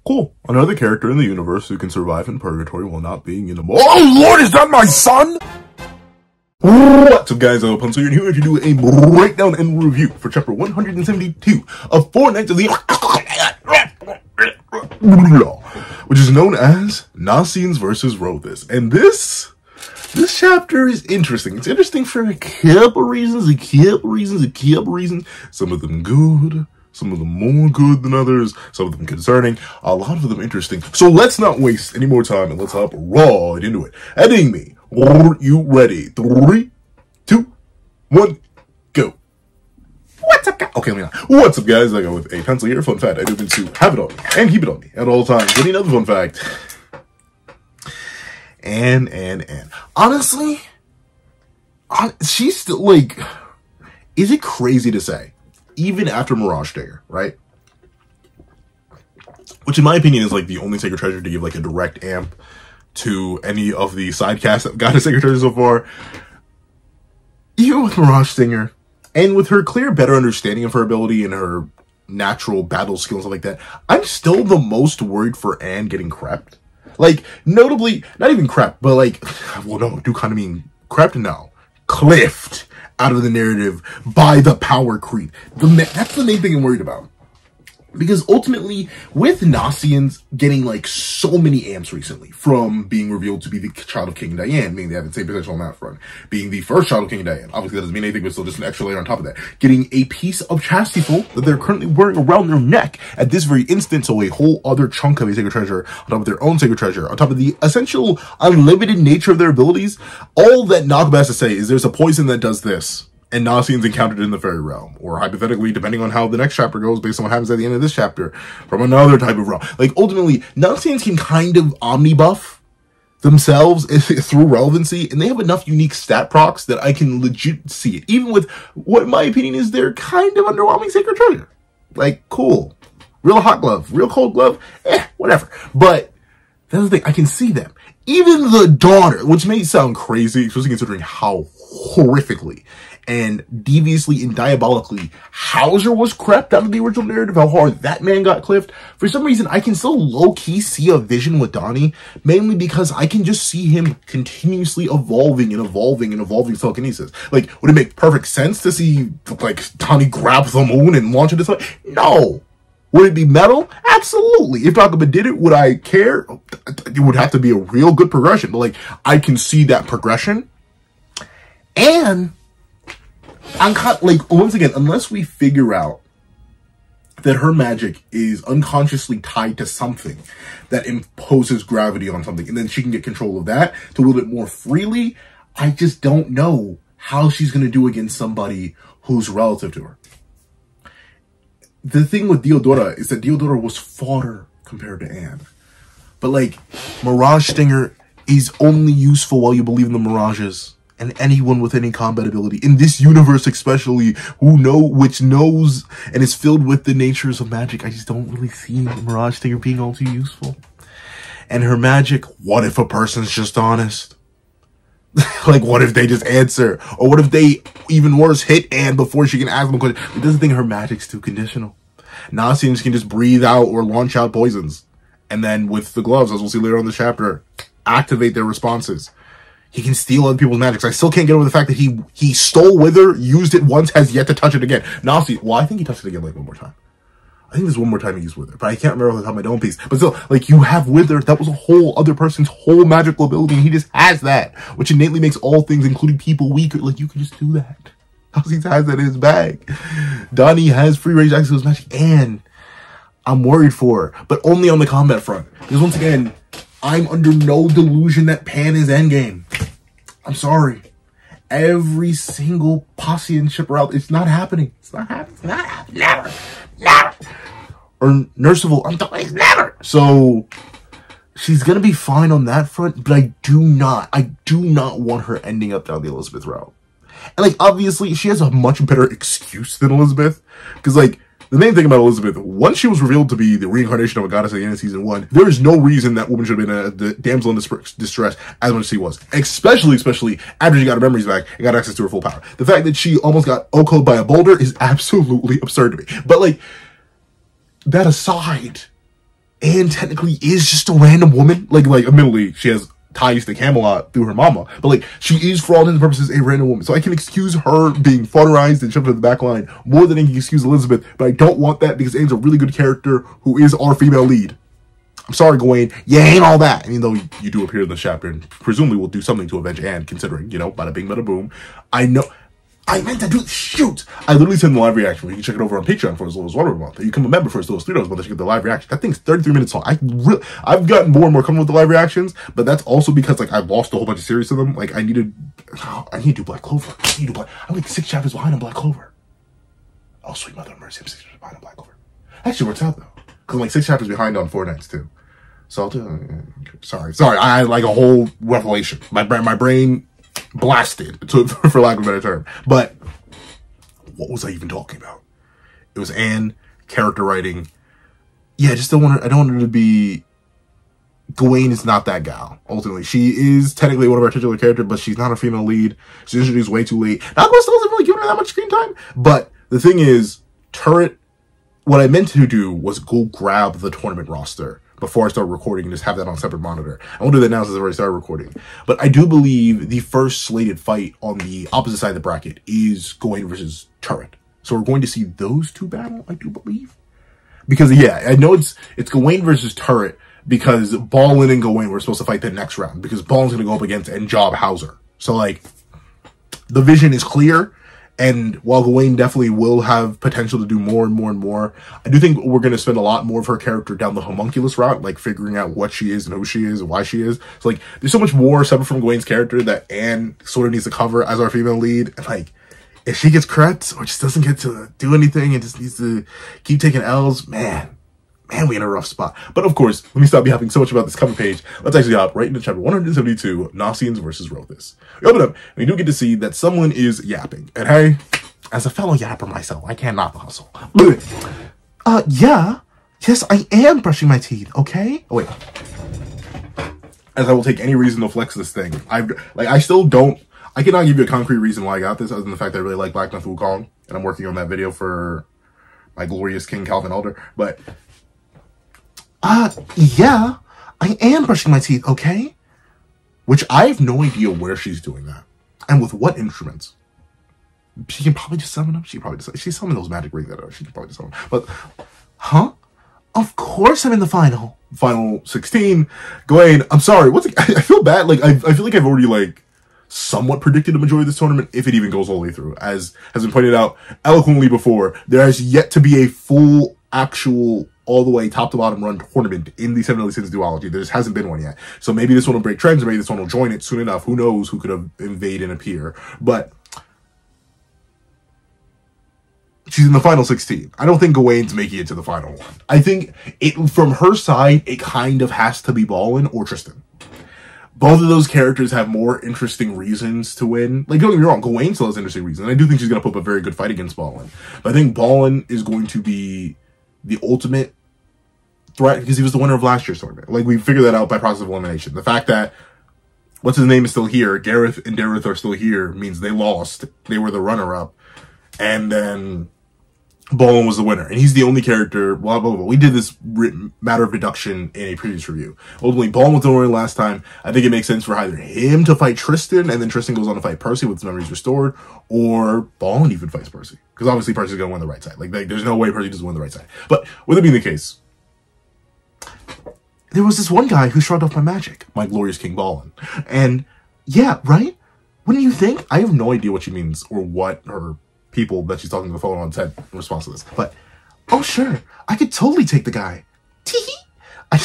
Cool. Another character in the universe who can survive in purgatory while not being in a Oh Lord, is that my son? What's up guys, I'm Pencil here to do a breakdown and review for chapter 172 of Four Knights of the which is known as NASIENS versus Rothis. And this chapter is interesting. It's interesting for a couple reasons. Some of them good, some of them more good than others, some of them concerning, a lot of them interesting. So let's not waste any more time and let's hop right into it. Editing me. Are you ready? 3, 2, 1, go. What's up, guys? Okay, let me not. What's up, guys? I go with a pencil here. Fun fact, I do mean to have it on me and keep it on me at all times. Any another fun fact. And. Honestly, she's still, like, is it crazy to say, even after Mirage Stinger, right? Which in my opinion is, like, the only Sacred Treasure to give, like, a direct amp to any of the side casts that got a Sacred Treasure so far. Even with Mirage Stinger, and with her clear, better understanding of her ability and her natural battle skills and stuff like that, I'm still the most worried for Anne getting crept. Like, notably, not even crept, but like, well, no, I do kind of mean crept now. Cliffed out of the narrative by the power creep. That's the main thing I'm worried about. Because ultimately, with NASIENS getting like so many amps recently, from being revealed to be the child of King Diane, meaning they have the same potential on that front, being the first child of King Diane, obviously that doesn't mean anything, but still just an extra layer on top of that, getting a piece of chastity that they're currently wearing around their neck at this very instant, so a whole other chunk of a Sacred Treasure, on top of their own Sacred Treasure, on top of the essential unlimited nature of their abilities. All that Nagaba has to say is there's a poison that does this, and NASIENS encountered in the fairy realm, or hypothetically, depending on how the next chapter goes, based on what happens at the end of this chapter, from another type of realm. Like, ultimately, NASIENS can kind of omni-buff themselves through relevancy, and they have enough unique stat procs that I can legit see it, even with what, in my opinion, is their kind of underwhelming Sacred Treasure. Like, cool. Real hot glove, real cold glove, whatever. But that's the thing, I can see them. Even the daughter, which may sound crazy, especially considering how horrifically and deviously and diabolically Hauser was crept out of the original narrative, how hard that man got cliffed. For some reason, I can still low-key see a vision with Donnie, mainly because I can just see him continuously evolving telekinesis. Like, would it make perfect sense to see, like, Donnie grab the moon and launch it this way? No! Would it be metal? Absolutely. If Nagaba did it, would I care? It would have to be a real good progression, but, like, I can see that progression. And I'm kind of, like, once again, unless we figure out that her magic is unconsciously tied to something that imposes gravity on something, and then she can get control of that to wield it more freely, I just don't know how she's going to do against somebody who's relative to her. The thing with Diodora is that Diodora was fodder compared to Anne. But, like, Mirage Stinger is only useful while you believe in the mirages. And anyone with any combat ability, in this universe especially, which knows and is filled with the natures of magic, I just don't really see Mirage Stinger being all too useful. And her magic, what if a person's just honest? Like, what if they just answer? Or what if they, even worse, hit Anne before she can ask them a question? It doesn't think her magic's too conditional. NASIENS can just breathe out or launch out poisons. And then with the gloves, as we'll see later on in the chapter, activate their responses. He can steal other people's magic. I still can't get over the fact that he stole Wither, used it once, has yet to touch it again. Nasi, well, I think he touched it again like one more time. I think there's one more time he used Wither, but I can't remember off the top of my dome piece. But still, like, you have Wither, that was a whole other person's whole magical ability, and he just has that, which innately makes all things, including people, weaker. Like, you can just do that. Nasi has that in his bag. Donnie has free range access to his magic, and I'm worried for her, but only on the combat front. Because once again, I'm under no delusion that Pan is endgame. I'm sorry. Every single posse and shipper out, it's not happening. It's not happening. It's not happening. Never. Never. Or Nursival, I'm talking, never. So, she's gonna be fine on that front, but I do not want her ending up down the Elizabeth route. And, like, obviously, she has a much better excuse than Elizabeth. Because, like, the main thing about Elizabeth, once she was revealed to be the reincarnation of a goddess at the end of season 1, there is no reason that woman should have been a damsel in distress as much as she was. Especially after she got her memories back and got access to her full power. The fact that she almost got OHKO'd by a boulder is absolutely absurd to me. But, like, that aside, Anne technically is just a random woman. Like, admittedly, she has ties to Camelot through her mama, but like, she is for all intents and purposes a random woman. So I can excuse her being fodderized and shoved to the back line more than I can excuse Elizabeth, but I don't want that because Anne's a really good character who is our female lead. I'm sorry, Gawain, you ain't all that. Even though you do appear in this chapter and presumably will do something to avenge Anne, considering, you know, bada bing, bada boom. I know. I meant to do, shoot! I literally sent the live reaction. You can check it over on Patreon for as little as $1 a month. You become a member for as little as $3 a month to get the live reaction. That thing's 33 minutes long. I've gotten more and more comfortable with the live reactions, but that's also because, like, I've lost a whole bunch of series to them. Like, I need to do Black Clover. I'm like 6 chapters behind on Black Clover. Oh, sweet mother of mercy, I'm 6 chapters behind on Black Clover. Actually works out, though. Because I'm like 6 chapters behind on Four Knights, too. So I'll do, sorry. I had like a whole revelation. My brain blasted, for lack of a better term. But what was I even talking about? It was Anne, character writing. Yeah, I don't want her to be, Gawain is not that gal, ultimately. She is technically one of our titular characters, but she's not a female lead. She's introduced way too late. Not most of us have really given her that much screen time, but the thing is, Turret, what I meant to do was go grab the tournament roster before I start recording and just have that on a separate monitor. I won't do that now since I've already started recording. But I do believe the first slated fight on the opposite side of the bracket is Gawain versus Turret. So we're going to see those two battle, I do believe. Because, yeah, I know it's Gawain versus Turret because Balin and Gawain were supposed to fight the next round because Balin's going to go up against N'Job Hauser. So, like, the vision is clear. And while Gawain definitely will have potential to do more and more and more, I do think we're going to spend a lot more of her character down the homunculus route, like figuring out what she is and who she is and why she is. So, like, there's so much more separate from Gawain's character that Anne sort of needs to cover as our female lead. And, like, if she gets creds or just doesn't get to do anything and just needs to keep taking L's, man, we in a rough spot. But of course, let me stop yapping so much about this cover page. Let's actually hop right into chapter 172, Nasiens versus Rothus. We open up, and we do get to see that someone is yapping. And hey, as a fellow yapper myself, I can't knock the hustle. Yeah. Yes, I am brushing my teeth, okay? Oh, wait. As I will take any reason to flex this thing. I cannot give you a concrete reason why I got this, other than the fact that I really like Black Myth Wukong, and I'm working on that video for my glorious King Calvin Elder, but yeah, I am brushing my teeth, okay? Which I have no idea where she's doing that. And with what instruments. She can probably just summon them. She's summoned those magic rings that she can probably just summon. But, huh? Of course I'm in the final. Final 16. Gawain, I'm sorry. I feel bad. Like, I feel like I've already, like, somewhat predicted the majority of this tournament, if it even goes all the way through. As has been pointed out eloquently before, there has yet to be a full, actual, all the way top to bottom run tournament in the Seven Deadly Sins duology. There just hasn't been one yet. So maybe this one will break trends, or maybe this one will join it soon enough. Who knows who could invade and appear. But she's in the final 16. I don't think Gawain's making it to the final one. I think from her side, it kind of has to be Balin or Tristan. Both of those characters have more interesting reasons to win. Like, don't get me wrong, Gawain still has interesting reasons. I do think she's going to put up a very good fight against Balin. But I think Balin is going to be the ultimate threat because he was the winner of last year's tournament. Like, we figured that out by process of elimination. The fact that what's his name is still here, Gareth and Dareth are still here, means they lost. They were the runner-up. And then Balin was the winner. And he's the only character, blah, blah, blah. We did this matter of deduction in a previous review. Ultimately, Balin was the winner last time. I think it makes sense for either him to fight Tristan, and then Tristan goes on to fight Percy with his memories restored, or Balin even fights Percy. Because obviously Percy's going to win the right side. Like, there's no way Percy doesn't win the right side. But with it being the case, there was this one guy who shrugged off my magic, my glorious King Balin. And yeah, right? Wouldn't you think? I have no idea what she means or what her people that she's talking to the phone on said in response to this. But, oh sure, I could totally take the guy. Tee-hee. I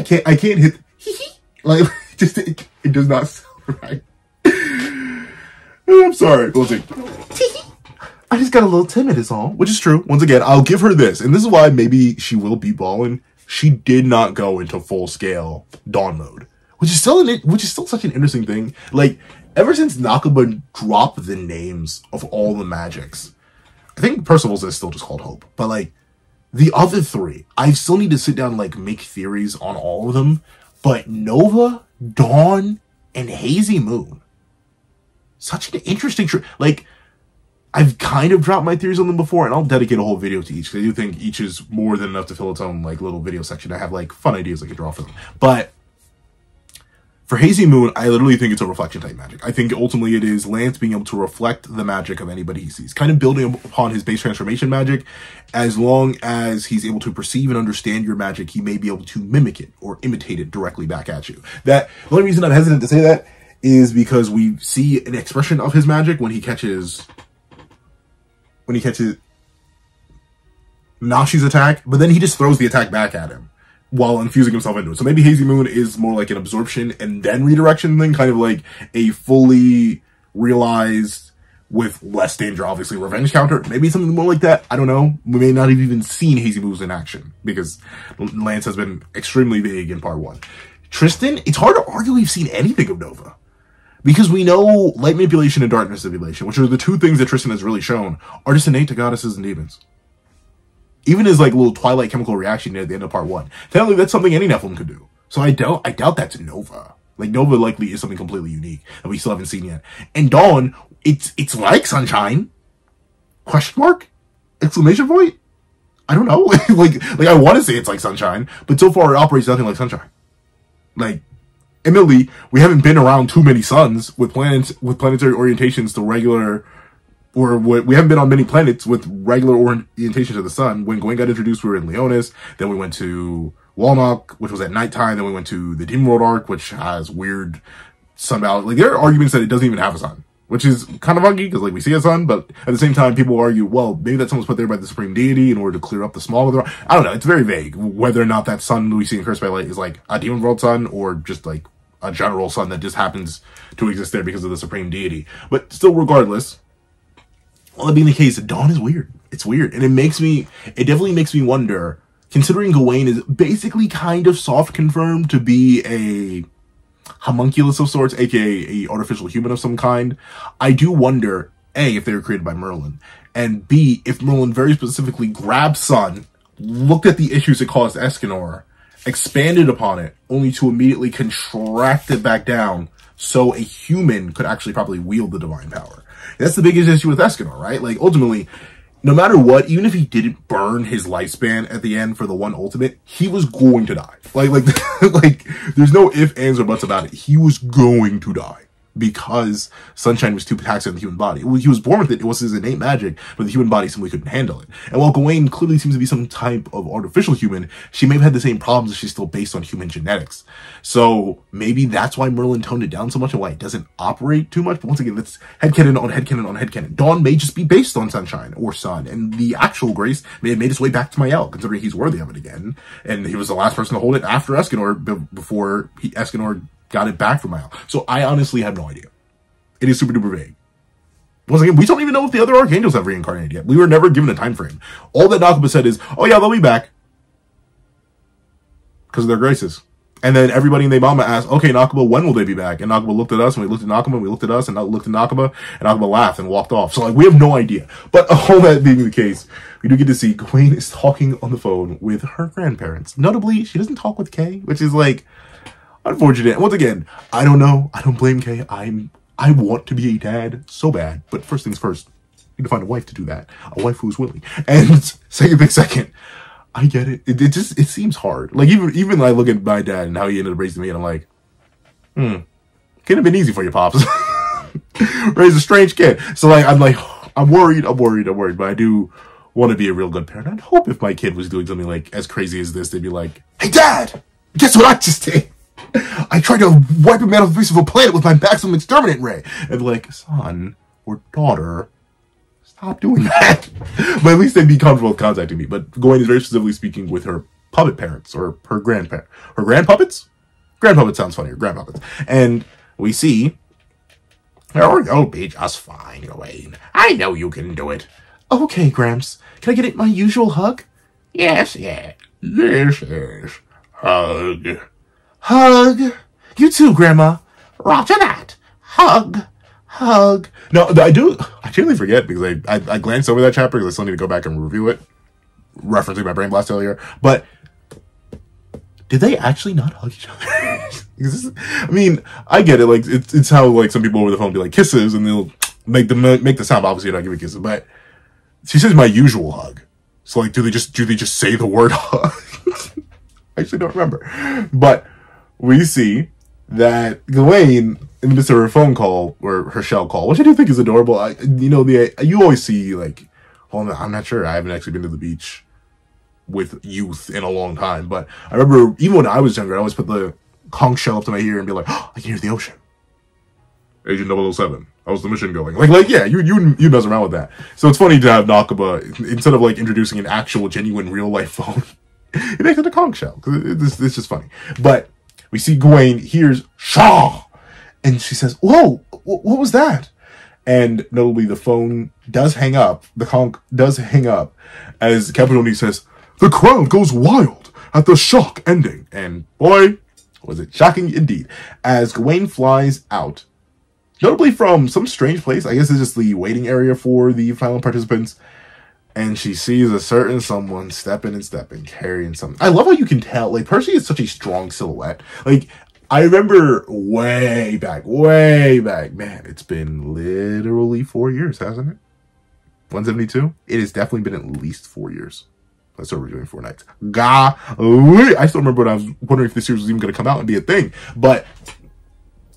can't hit hee-hee. Like, just, it does not sound right. I'm sorry. We'll see. I just got a little timid is all, which is true. Once again, I'll give her this. And this is why maybe she will beat Balin. She did not go into full scale Dawn mode, which is still such an interesting thing. Like, ever since Nakaba dropped the names of all the magics, I think Percival's is still just called Hope. But like, the other three, I still need to sit down and like make theories on all of them. But Nova, Dawn, and Hazy Moon, such an interesting like, I've kind of dropped my theories on them before, and I'll dedicate a whole video to each, because I do think each is more than enough to fill its own, like, little video section. I have, like, fun ideas I could draw for them. But for Hazy Moon, I literally think it's a reflection type magic. I think ultimately it is Lance being able to reflect the magic of anybody he sees, kind of building upon his base transformation magic. As long as he's able to perceive and understand your magic, he may be able to mimic it or imitate it directly back at you. The only reason I'm hesitant to say that is because we see an expression of his magic when he catches Nashi's attack, but then he just throws the attack back at him while infusing himself into it. So maybe Hazy Moon is more like an absorption and then redirection thing, kind of like a fully realized, with less danger, obviously, revenge counter. Maybe something more like that. I don't know. We may not have even seen Hazy Moons in action, because Lance has been extremely vague in part 1. Tristan, it's hard to argue we've seen anything of Nova, because we know light manipulation and darkness manipulation, which are the two things that Tristan has really shown, are just innate to goddesses and demons. Even his, like, little Twilight chemical reaction at the end of part 1. Technically, that's something any Nephilim could do. So I doubt that's Nova. Like, Nova likely is something completely unique that we still haven't seen yet. And Dawn, it's like Sunshine? Question mark? Exclamation point? I don't know. like I want to say it's like Sunshine, but so far it operates nothing like Sunshine. Like, admittedly, we haven't been around too many suns with planetary orientations to regular, or we haven't been on many planets with regular orientation to the sun. When Gawain got introduced, we were in Leonis. Then we went to Walnock, which was at nighttime. Then we went to the Demon World arc, which has weird sun balance. Like, there are arguments that it doesn't even have a sun, which is kind of funky, because, like, we see a sun, but at the same time, people argue, well, maybe that sun was put there by the Supreme Deity in order to clear up the smog of the... I don't know. It's very vague whether or not that sun we see in Cursed by Light is, like, a Demon World sun, or just, like, a general sun that just happens to exist there because of the Supreme Deity. But still, regardless, all that being the case, Dawn is weird. It's weird. And it definitely makes me wonder, considering Gawain is basically kind of soft confirmed to be a homunculus of sorts, aka a artificial human of some kind, I do wonder, A, if they were created by Merlin, and B, if Merlin very specifically grabbed Sun, looked at the issues it caused Escanor, expanded upon it, only to immediately contract it back down so a human could actually probably wield the divine power. That's the biggest issue with Escanor, right? Like, ultimately, no matter what, even if he didn't burn his lifespan at the end for the one ultimate, he was going to die. Like, there's no ifs, ands, or buts about it. He was going to die, because Sunshine was too taxing on the human body. He was born with it. It was his innate magic, but the human body simply couldn't handle it. And while Gawain clearly seems to be some type of artificial human, she may have had the same problems if she's still based on human genetics. So maybe that's why Merlin toned it down so much and why it doesn't operate too much. But once again, that's headcanon on headcanon on headcanon. Dawn may just be based on Sunshine or Sun, and the actual Grace may have made its way back to Mael, considering he's worthy of it again. And he was the last person to hold it after Escanor, before Escanor got it back from Mael. So I honestly have no idea. It is super duper vague. Once again, we don't even know if the other archangels have reincarnated yet. We were never given a time frame. All that Nakaba said is, oh yeah, they'll be back, because of their graces. And then everybody in the Mama asked, okay, Nakaba, when will they be back? And Nakaba looked at us, and we looked at Nakaba, and we looked at us, and looked at Nakaba, and Nakaba laughed and walked off. So, like, we have no idea. But all that being the case, we do get to see Gawain is talking on the phone with her grandparents. Notably, she doesn't talk with Kay, which is, like, unfortunate. And once again, I don't know. I don't blame Kay. I want to be a dad so bad. But first things first, you need to find a wife to do that. A wife who's willing. And second, I get it. It seems hard. Like, even I look at my dad and how he ended up raising me, and I'm like, couldn't have been easy for you, Pops. Raise a strange kid. So, like, I'm worried, but I do want to be a real good parent. I'd hope if my kid was doing something, like, as crazy as this, they'd be like, hey, Dad, guess what I just did? I tried to wipe a man off the face of a planet with my maximum exterminate ray. And, like, son or daughter, stop doing that. But at least they'd be comfortable with contacting me. But Gawain is very specifically speaking with her puppet parents, or her grandparents. Her grandpuppets? Grandpuppet sounds funnier. Grandpuppets. And we see, oh, you'll be just fine, Gawain. I know you can do it. Okay, Gramps. Can I get it my usual hug? Yes. Hug. Hug. You too, Grandma. Roger that. Hug. No, I genuinely forget, because I glanced over that chapter because I still need to go back and review it, referencing my brain blast earlier. But did they actually not hug each other? I mean, I get it. Like, it's how, like, some people over the phone be like kisses, and they'll make the sound. But obviously, you're not giving kisses, but she says my usual hug. So like, do they just say the word hug? I actually don't remember, but we see that Gawain, in the midst of her phone call or her shell call, which I do think is adorable. You always see like, well, I'm not sure. I haven't actually been to the beach with youth in a long time, but I remember even when I was younger, I always put the conch shell up to my ear and be like, oh, I can hear the ocean. Agent 007. How's the mission going? Like, yeah, you mess around with that. So it's funny to have Nakaba, instead of like introducing an actual, genuine, real life phone, he makes it a conch shell. It's just funny. But we see Gawain hears Shaw, and she says, whoa, what was that? And notably, the phone does hang up. The conch does hang up as Caprioni says, the crowd goes wild at the shock ending. And boy, was it shocking indeed. As Gawain flies out, notably from some strange place. I guess it's just the waiting area for the final participants. And she sees a certain someone stepping, carrying something. I love how you can tell. Like, Percy is such a strong silhouette. Like, I remember way back, man, it's been literally 4 years, hasn't it? 172? It has definitely been at least 4 years. That's what we're doing 4 nights. Golly! I still remember when I was wondering if this series was even going to come out and be a thing. But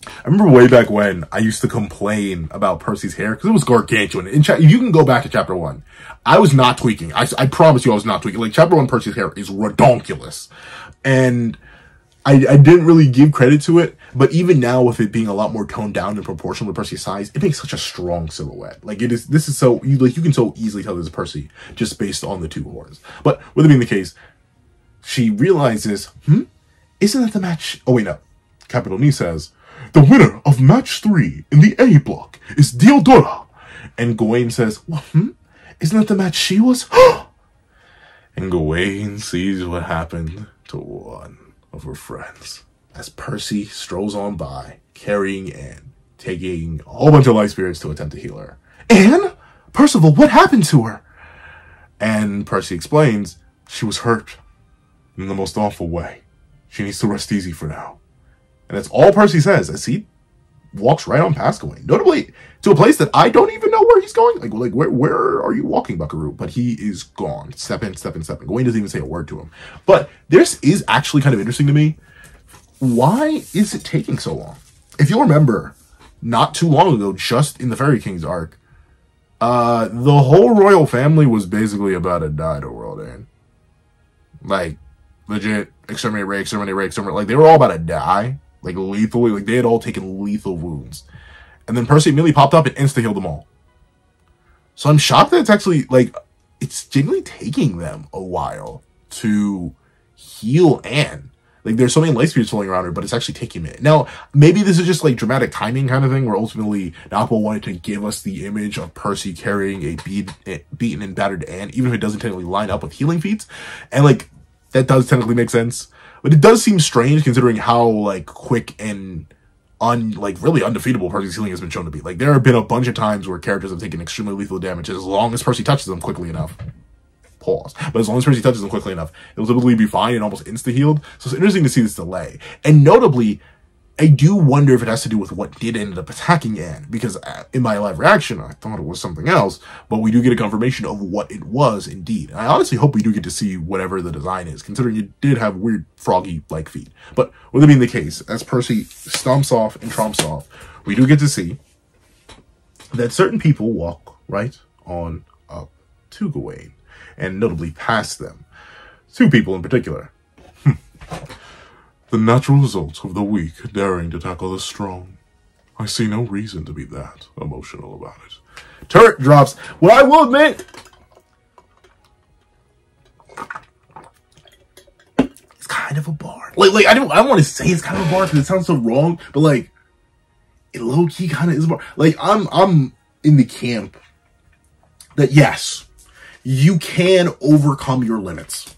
I remember way back when I used to complain about Percy's hair because it was gargantuan. You can go back to chapter 1. I was not tweaking. I promise you I was not tweaking. Like, chapter 1 Percy's hair is redonkulous. And I didn't really give credit to it, but even now with it being a lot more toned down in proportion with Percy's size, it makes such a strong silhouette. Like, you can so easily tell this is Percy just based on the 2 horns. But with it being the case, she realizes, isn't that the match? Oh wait, no. Capital Ni says, the winner of match 3 in the A block is Diodora. And Gawain says, well, isn't that the match she was? And Gawain sees what happened to one of her friends as Percy strolls on by, carrying Anne, taking a whole bunch of life spirits to attempt to heal her. Anne? Percival, what happened to her? And Percy explains, she was hurt in the most awful way. She needs to rest easy for now. And that's all Percy says as he walks right on past Gawain. Notably, to a place that I don't even know where he's going. Like where are you walking, Buckaroo? But he is gone. Step in. Gawain doesn't even say a word to him. But this is actually kind of interesting to me. Why is it taking so long? If you'll remember, not too long ago, just in the Fairy Kings arc, the whole royal family was basically about to die to world end. Like, legit, exterminate. Like, they were all about to die. Like, lethally. Like, they had all taken lethal wounds. And then Percy immediately popped up and insta-healed them all. So I'm shocked that it's actually, like, it's genuinely taking them a while to heal Anne. Like, there's so many light spirits floating around her, but it's actually taking a minute. Now, maybe this is just, like, dramatic timing kind of thing, where ultimately Napo wanted to give us the image of Percy carrying a beaten and battered Anne, even if it doesn't technically line up with healing feats. And, like, that does technically make sense. But it does seem strange considering how, like, quick and really undefeatable Percy's healing has been shown to be. Like, there have been a bunch of times where characters have taken extremely lethal damage as long as Percy touches them quickly enough. Pause. But as long as Percy touches them quickly enough, it'll typically be fine and almost insta-healed. So it's interesting to see this delay. And notably, I do wonder if it has to do with what did end up attacking Anne. Because in my live reaction, I thought it was something else. But we do get a confirmation of what it was indeed. And I honestly hope we do get to see whatever the design is, considering it did have weird froggy-like feet. But with it being the case, as Percy stomps off and tromps off, we do get to see that certain people walk right on up to Gawain. And notably past them. 2 people in particular. The natural result of the weak daring to tackle the strong. I see no reason to be that emotional about it. Turret drops. Well, I will admit, it's kind of a bar. Like I don't want to say it's kind of a bar because it sounds so wrong, but like, it low key kind of is a bar. Like, I'm in the camp that yes, you can overcome your limits.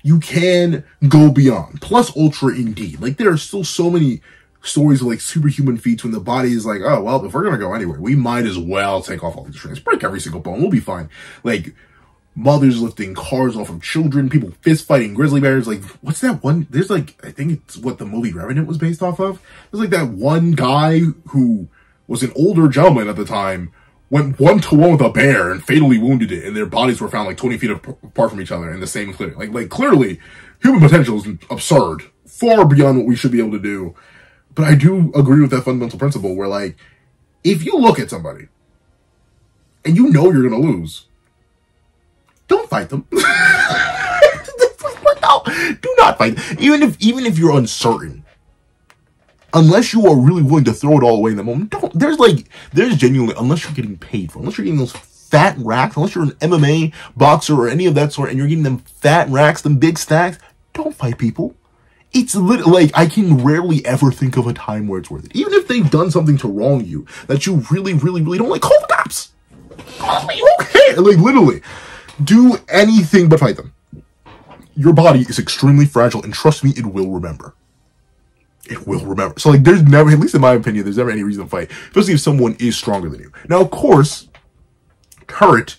You can go beyond. Plus ultra indeed. Like, there are still so many stories of, like, superhuman feats when the body is like, oh, well, if we're gonna go anywhere, we might as well take off all these strings. Break every single bone. We'll be fine. Like, mothers lifting cars off of children, people fist fighting grizzly bears. Like, what's that one? There's, like, I think it's what the movie Revenant was based off of. There's, like, that one guy who was an older gentleman at the time went 1-to-1 with a bear and fatally wounded it, and their bodies were found like 20 feet apart from each other in the same clearing. Like clearly, human potential is absurd, far beyond what we should be able to do. But I do agree with that fundamental principle where, like, if you look at somebody and you know you're going to lose, don't fight them. No, do not fight. Even if you're uncertain, unless you are really willing to throw it all away in the moment, don't. There's genuinely, unless you're getting paid for, unless you're getting those fat racks, unless you're an MMA boxer or any of that sort, and you're getting them fat racks, them big stacks, don't fight people. It's literally, like, I can rarely ever think of a time where it's worth it. Even if they've done something to wrong you that you really, really, really don't like, call the cops. Okay, like, literally, do anything but fight them. Your body is extremely fragile, and trust me, it will remember. It will remember. So, like, there's never, at least in my opinion, there's never any reason to fight, especially if someone is stronger than you. Now, of course, Turret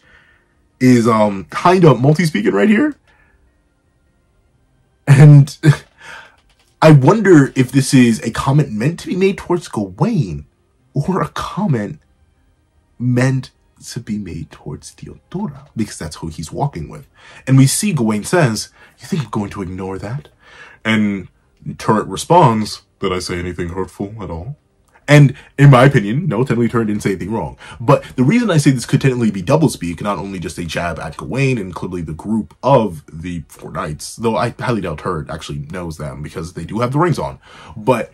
is, kind of multi-speaking right here. And I wonder if this is a comment meant to be made towards Gawain, or a comment meant to be made towards Theodora, because that's who he's walking with. And we see Gawain says, "You think I'm going to ignore that?" And Turret responds, "Did I say anything hurtful at all?" And in my opinion, no, technically Turret didn't say anything wrong. But the reason I say this could technically be doublespeak, not only just a jab at Gawain and clearly the group of the four knights, though I highly doubt Turret actually knows them because they do have the rings on. But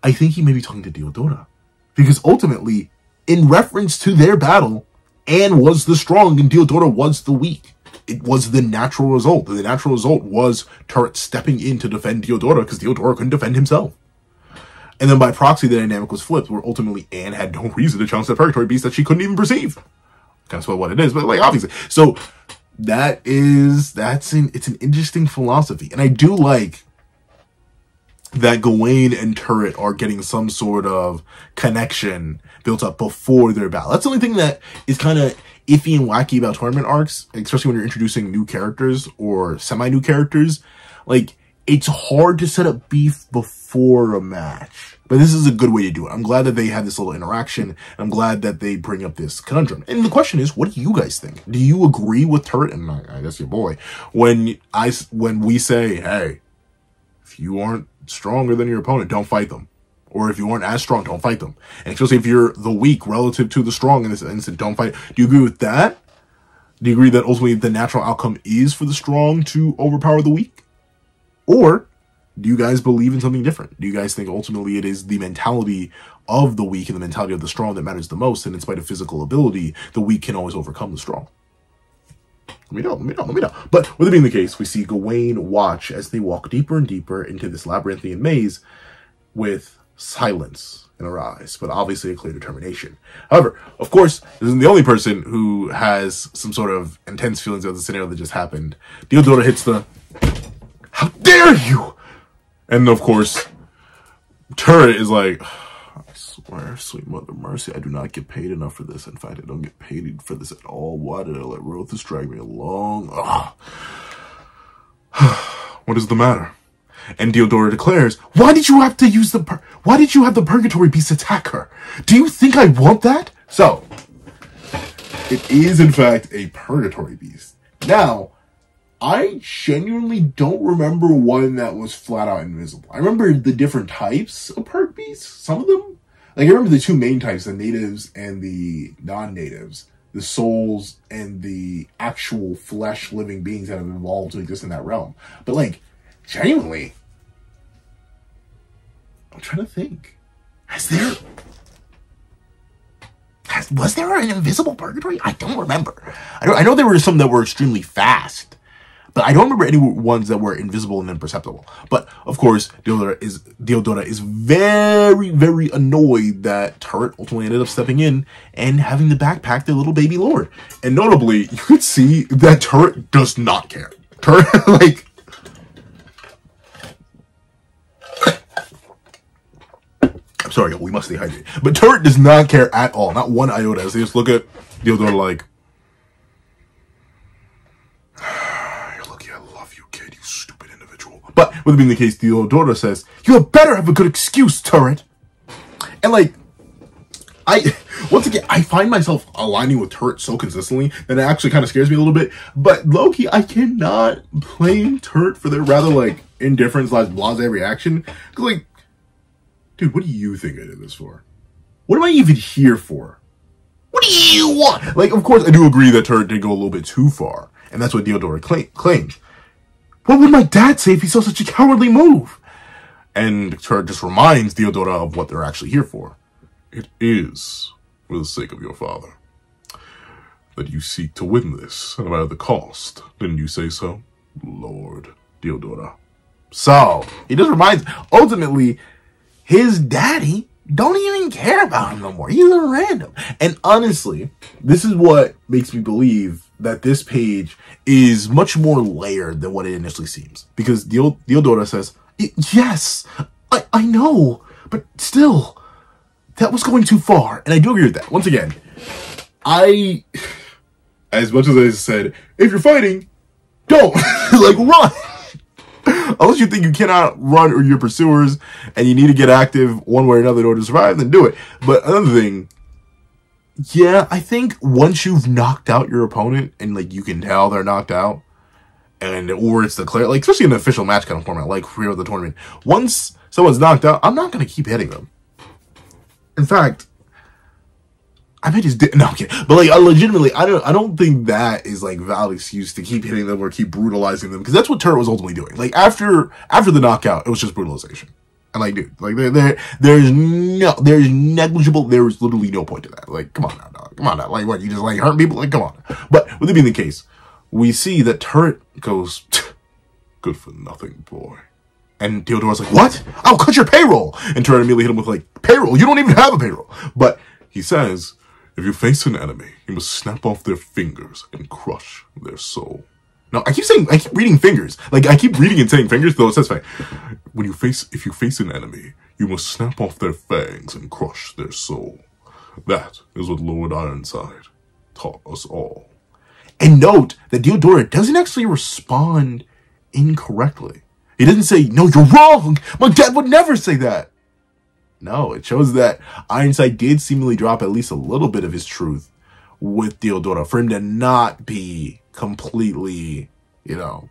I think he may be talking to Theodora, because ultimately, in reference to their battle, Anne was the strong and Theodora was the weak. It was the natural result. The natural result was Turret stepping in to defend Theodora because Theodora couldn't defend himself. And then by proxy, the dynamic was flipped, where ultimately Anne had no reason to challenge that purgatory beast that she couldn't even perceive. That's what it is, but like obviously. So it's an interesting philosophy. And I do like that Gawain and Turret are getting some sort of connection built up before their battle. That's the only thing that is kind of iffy and wacky about tournament arcs, especially when you're introducing new characters or semi-new characters. Like, it's hard to set up beef before a match. But this is a good way to do it. I'm glad that they had this little interaction. I'm glad that they bring up this conundrum. And the question is, what do you guys think? Do you agree with Turret, and I guess your boy, when we say, hey, if you aren't stronger than your opponent, don't fight them. Or if you aren't as strong, don't fight them. And especially if you're the weak relative to the strong in this instance, don't fight. Do you agree with that? Do you agree that ultimately the natural outcome is for the strong to overpower the weak? Or do you guys believe in something different? Do you guys think ultimately it is the mentality of the weak and the mentality of the strong that matters the most, and in spite of physical ability, the weak can always overcome the strong? Let me know. But with it being the case, we see Gawain watch as they walk deeper and deeper into this labyrinthian maze with silence in her eyes, but obviously a clear determination. However, of course, this isn't the only person who has some sort of intense feelings of the scenario that just happened. Theodora hits the, "How dare you!" And of course, Turret is like, "I swear, sweet Mother Mercy, I do not get paid enough for this. In fact, I don't get paid for this at all. Why did I let Rothus drag me along? What is the matter?" And Theodora declares, "Why did you have to use why did you have the purgatory beast attack her? Do you think I want that?" So, it is in fact a purgatory beast. Now, I genuinely don't remember one that was flat out invisible. I remember the different types of perk beasts, some of them. Like, I remember the two main types, the natives and the non-natives. The souls and the actual flesh living beings that have evolved to exist in that realm. But, like, genuinely, I'm trying to think. Was there an invisible purgatory? I don't remember. I know there were some that were extremely fast, but I don't remember any ones that were invisible and imperceptible. But, of course, Theodora is very, very annoyed that Turret ultimately ended up stepping in and having to backpack their little baby lord. And notably, you could see that Turret does not care. Turret, like, I'm sorry, we must stay hydrated. But Turret does not care at all. Not one iota. As they just look at Theodora like, "You're lucky I love you, kid, you stupid individual." But with it being the case, Theodora says, "You had better have a good excuse, Turret." And like, Once again, I find myself aligning with Turret so consistently that it actually kind of scares me a little bit. But low-key, I cannot blame Turret for their rather, like, indifference/blase reaction. Cause, like, dude, what do you think I did this for? What am I even here for? What do you want? Like, of course, I do agree that Turret did go a little bit too far. And that's what Diodora claims. What would my dad say if he saw such a cowardly move? And Turret just reminds Diodora of what they're actually here for. It is for the sake of your father that you seek to win this, no matter the cost. Didn't you say so, Lord Diodora? So, he just reminds, ultimately, his daddy don't even care about him no more. He's a random. And honestly, this is what makes me believe that this page is much more layered than what it initially seems. Because Diodora says, yes, I know, but still, that was going too far. And I do agree with that. Once again, as much as I said, if you're fighting, don't, like, run. Unless you think you cannot run or your pursuers and you need to get active one way or another in order to survive, then do it. But another thing, yeah, I think once you've knocked out your opponent and, like, you can tell they're knocked out, or it's declared, like, especially in an official match kind of format, like here at the tournament, once someone's knocked out, I'm not going to keep hitting them. In fact, I might just no, I'm kidding. But, like, legitimately, I don't think that is, like, valid excuse to keep hitting them or keep brutalizing them, because that's what Turret was ultimately doing. Like, after the knockout, it was just brutalization. And, like, dude, like, there's negligible, there's literally no point to that. Like, come on now, dog. Come on now. Like, what, you just, like, hurt people? Like, come on. But with it being the case, we see that Turret goes, good for nothing, boy. And Theodora's like, what? I'll cut your payroll. And Turret immediately hit him with, like, payroll? You don't even have a payroll. But he says, if you face an enemy, you must snap off their fingers and crush their soul. Now, I keep reading fingers. Like, I keep reading and saying fingers, though it says fang. If you face an enemy, you must snap off their fangs and crush their soul. That is what Lord Ironside taught us all. And note that Diodora doesn't actually respond incorrectly. He doesn't say, no, you're wrong. My dad would never say that. No, it shows that Ironside did seemingly drop at least a little bit of his truth with Diodora for him to not be completely, you know,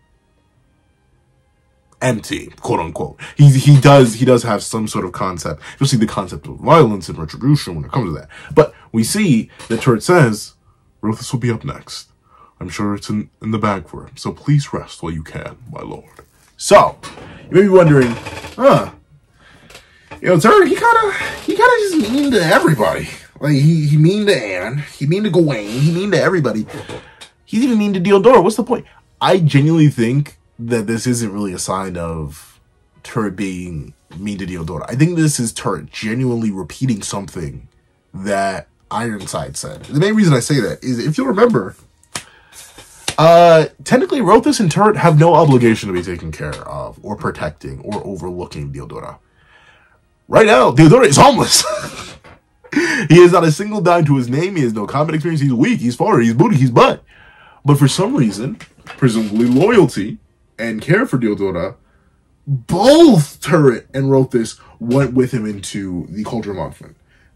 empty, quote unquote. He does have some sort of concept. You'll see the concept of violence and retribution when it comes to that. But we see that Turret says, Rothus will be up next. I'm sure it's in the bag for him. So please rest while you can, my lord. So, you may be wondering, you know, Turret, he kind of just mean to everybody. Like, he mean to Anne, he mean to Gawain, he mean to everybody. He's even mean to Diodora. What's the point? I genuinely think that this isn't really a sign of Turret being mean to Diodora. I think this is Turret genuinely repeating something that Ironside said. The main reason I say that is, if you'll remember, technically Rothus and Turret have no obligation to be taking care of, or protecting, or overlooking Diodora. Right now, Diodora is homeless. He has not a single dime to his name. He has no combat experience. He's weak. He's forward. He's booty. He's butt. But for some reason, presumably loyalty and care for Diodora, both Turret and Rothus went with him into the Cauldron Monument,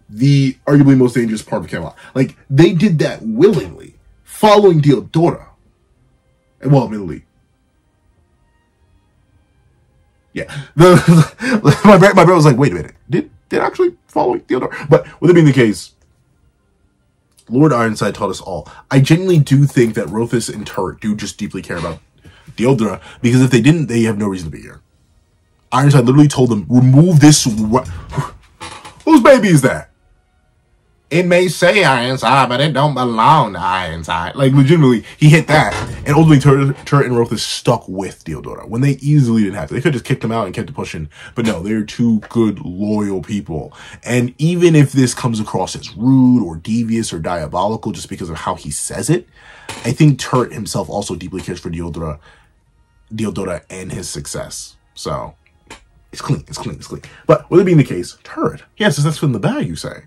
the arguably most dangerous part of Camelot. Like, they did that willingly, following Diodora. And, well, admittedly, yeah. My brain was like, wait a minute. Did actually follow Diodora? But with it being the case, Lord Ironside taught us all. I genuinely do think that Rothus and Turret do just deeply care about Diodora, because if they didn't, they have no reason to be here. Ironside literally told them, remove this. Whose baby is that? It may say Ironside, but it don't belong to Ironside. Like, legitimately, he hit that. And ultimately, Turret and Rothus stuck with Diodora when they easily didn't have to. They could have just kicked him out and kept it pushing. But no, they're two good, loyal people. And even if this comes across as rude or devious or diabolical just because of how he says it, I think Turret himself also deeply cares for Diodora and his success. So, it's clean, it's clean, it's clean. But with it being the case, Turret, yes, that's in the bag, you say.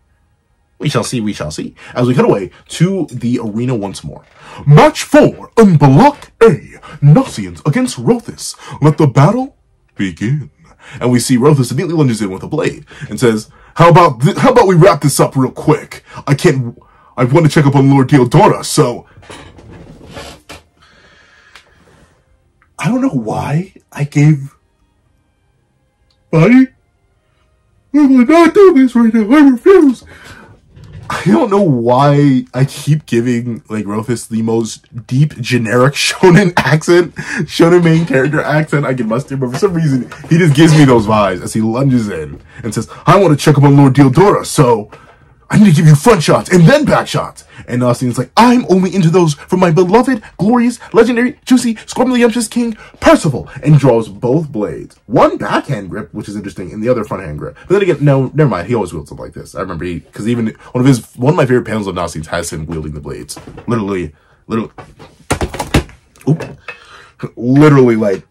We shall see, we shall see. As we cut away to the arena once more. Match 4 in Block A. Nasiens against Rothus. Let the battle begin. And we see Rothus immediately lunges in with a blade and says, How about we wrap this up real quick? I want to check up on Lord Theodora, so I don't know why I gave buddy. I will not do this right now. I refuse. I don't know why I keep giving like Rothus the most deep generic shonen main character accent I can muster, but for some reason he just gives me those vibes as he lunges in and says, I want to check up on Lord Theodora, so I need to give you front shots and then back shots. And Nasien's like, I'm only into those from my beloved, glorious, legendary, juicy, scorpiously king, Percival, and draws both blades. One backhand grip, which is interesting, and the other front hand grip. But then again, no, never mind. He always wields it like this. I remember because even one of my favorite panels of Nasien's has him wielding the blades. Literally like,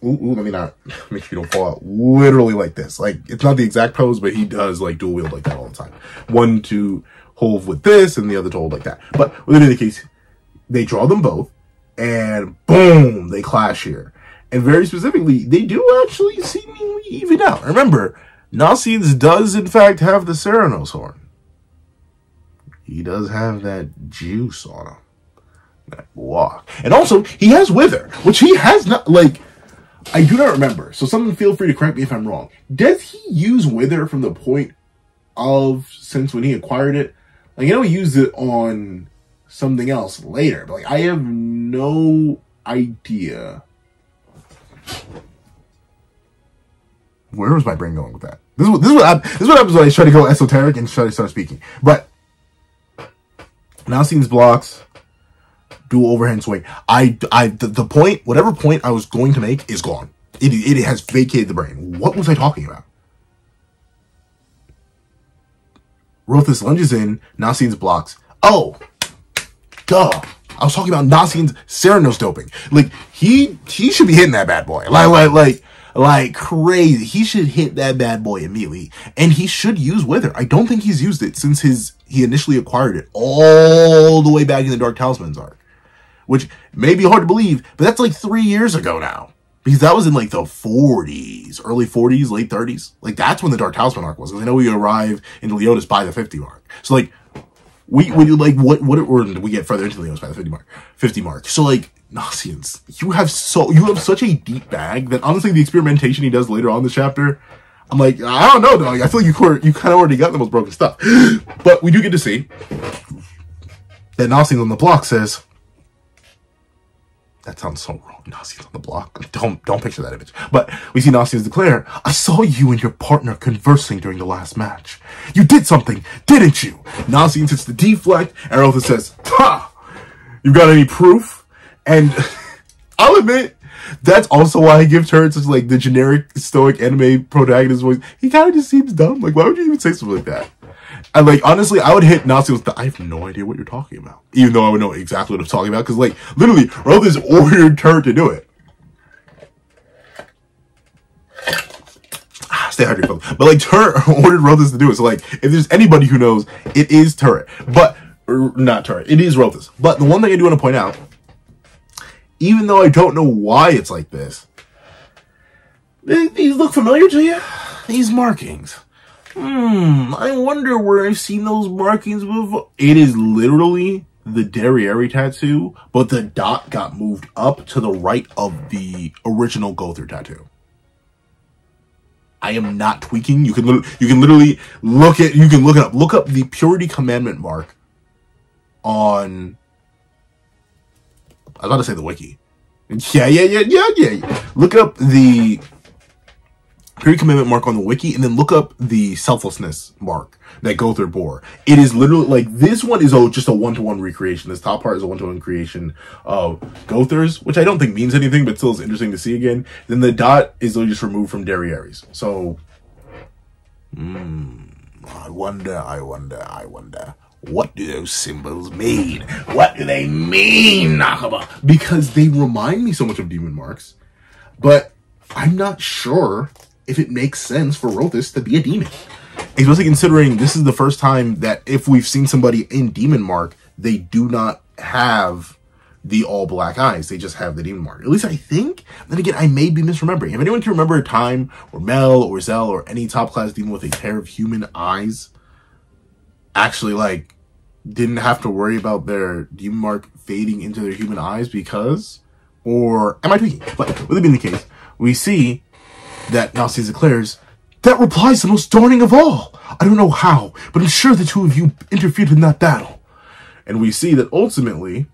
let me not make sure you don't fall out. Literally like this. Like, it's not the exact pose, but he does like dual wield like that all the time. One to hold with this and the other to hold like that. But within the case, they draw them both and boom, they clash here. And very specifically, they do actually seemingly even out. Remember, Nasien's does in fact have the Ceranos horn. He does have that juice on him. That walk. And also, he has Wither, which he has not, like, I do not remember, so someone feel free to correct me if I'm wrong. Does he use Wither from the point of, since when he acquired it? Like, I know he used it on something else later, but like, I have no idea. Where was my brain going with that? This is what happens when I try to go esoteric and try to start speaking. But, Nasien's blocks, dual overhand swing. The point, whatever point I was going to make is gone. It has vacated the brain. What was I talking about? Rothus lunges in, Nasien's blocks. Oh, duh. I was talking about Nasien's Ceranos doping. Like, he should be hitting that bad boy. Like crazy. He should hit that bad boy immediately. And he should use Wither. I don't think he's used it since he initially acquired it all the way back in the Dark Talismans arc. Which may be hard to believe, but that's like 3 years ago now. Because that was in like the 40s, early 40s, late 30s. Like that's when the Dark Talisman arc was. Because I know we arrived into Leonis by the 50 mark. So like, we like, or we get further into Leonis by the 50 mark. So like, Nasiens, you have such a deep bag that honestly the experimentation he does later on in the chapter, I'm like, I don't know, dog. I feel like you kind of already got the most broken stuff. But we do get to see that Nasiens on the block says, that sounds so wrong. Nasien's on the block. Don't picture that image. But we see Nasien's declare, I saw you and your partner conversing during the last match. You did something, didn't you? Nasien's hits the deflect, and Rothus says, ha! You got any proof? And I'll admit, that's also why I give Turret such like the generic stoic anime protagonist voice. He kind of just seems dumb. Like, why would you even say something like that? And like, honestly, I would hit Nasien with I have no idea what you're talking about. Even though I would know exactly what I'm talking about. Because like, literally, Rothus ordered Turret to do it. Stay hydrated, folks. But like, Turret ordered Rothus to do it. So like, if there's anybody who knows, it is Turret. But, not Turret, it is Rothus. But the one thing I do want to point out, even though I don't know why it's like this, these look familiar to you? These markings. I wonder where I've seen those markings before. It is literally the Derriere tattoo, but the dot got moved up to the right of the original Gothar tattoo. I am not tweaking. You can literally look it up. Look up the Purity Commandment mark on, I was about to say the wiki. Yeah. Look up the Purity Commandment mark on the wiki, and then look up the selflessness mark that Gothar bore. It is literally, like, this one is just a one-to-one recreation. This top part is a one-to-one creation of Gothar's, which I don't think means anything, but still is interesting to see again. Then the dot is literally just removed from Derriere's. So, I wonder. What do those symbols mean? What do they mean, Nakaba? Because they remind me so much of demon marks, but I'm not sure if it makes sense for Rothus to be a demon. Especially considering this is the first time that if we've seen somebody in demon mark, they do not have the all black eyes. They just have the demon mark. At least I think. Then again, I may be misremembering. If anyone can remember a time where Mel or Zell or any top class demon with a pair of human eyes actually like didn't have to worry about their demon mark fading into their human eyes because, or am I tweaking? But with it being the case, we see that Nasiens declares, "That reply is the most daunting of all. I don't know how, but I'm sure the two of you interfered in that battle." And we see that ultimately,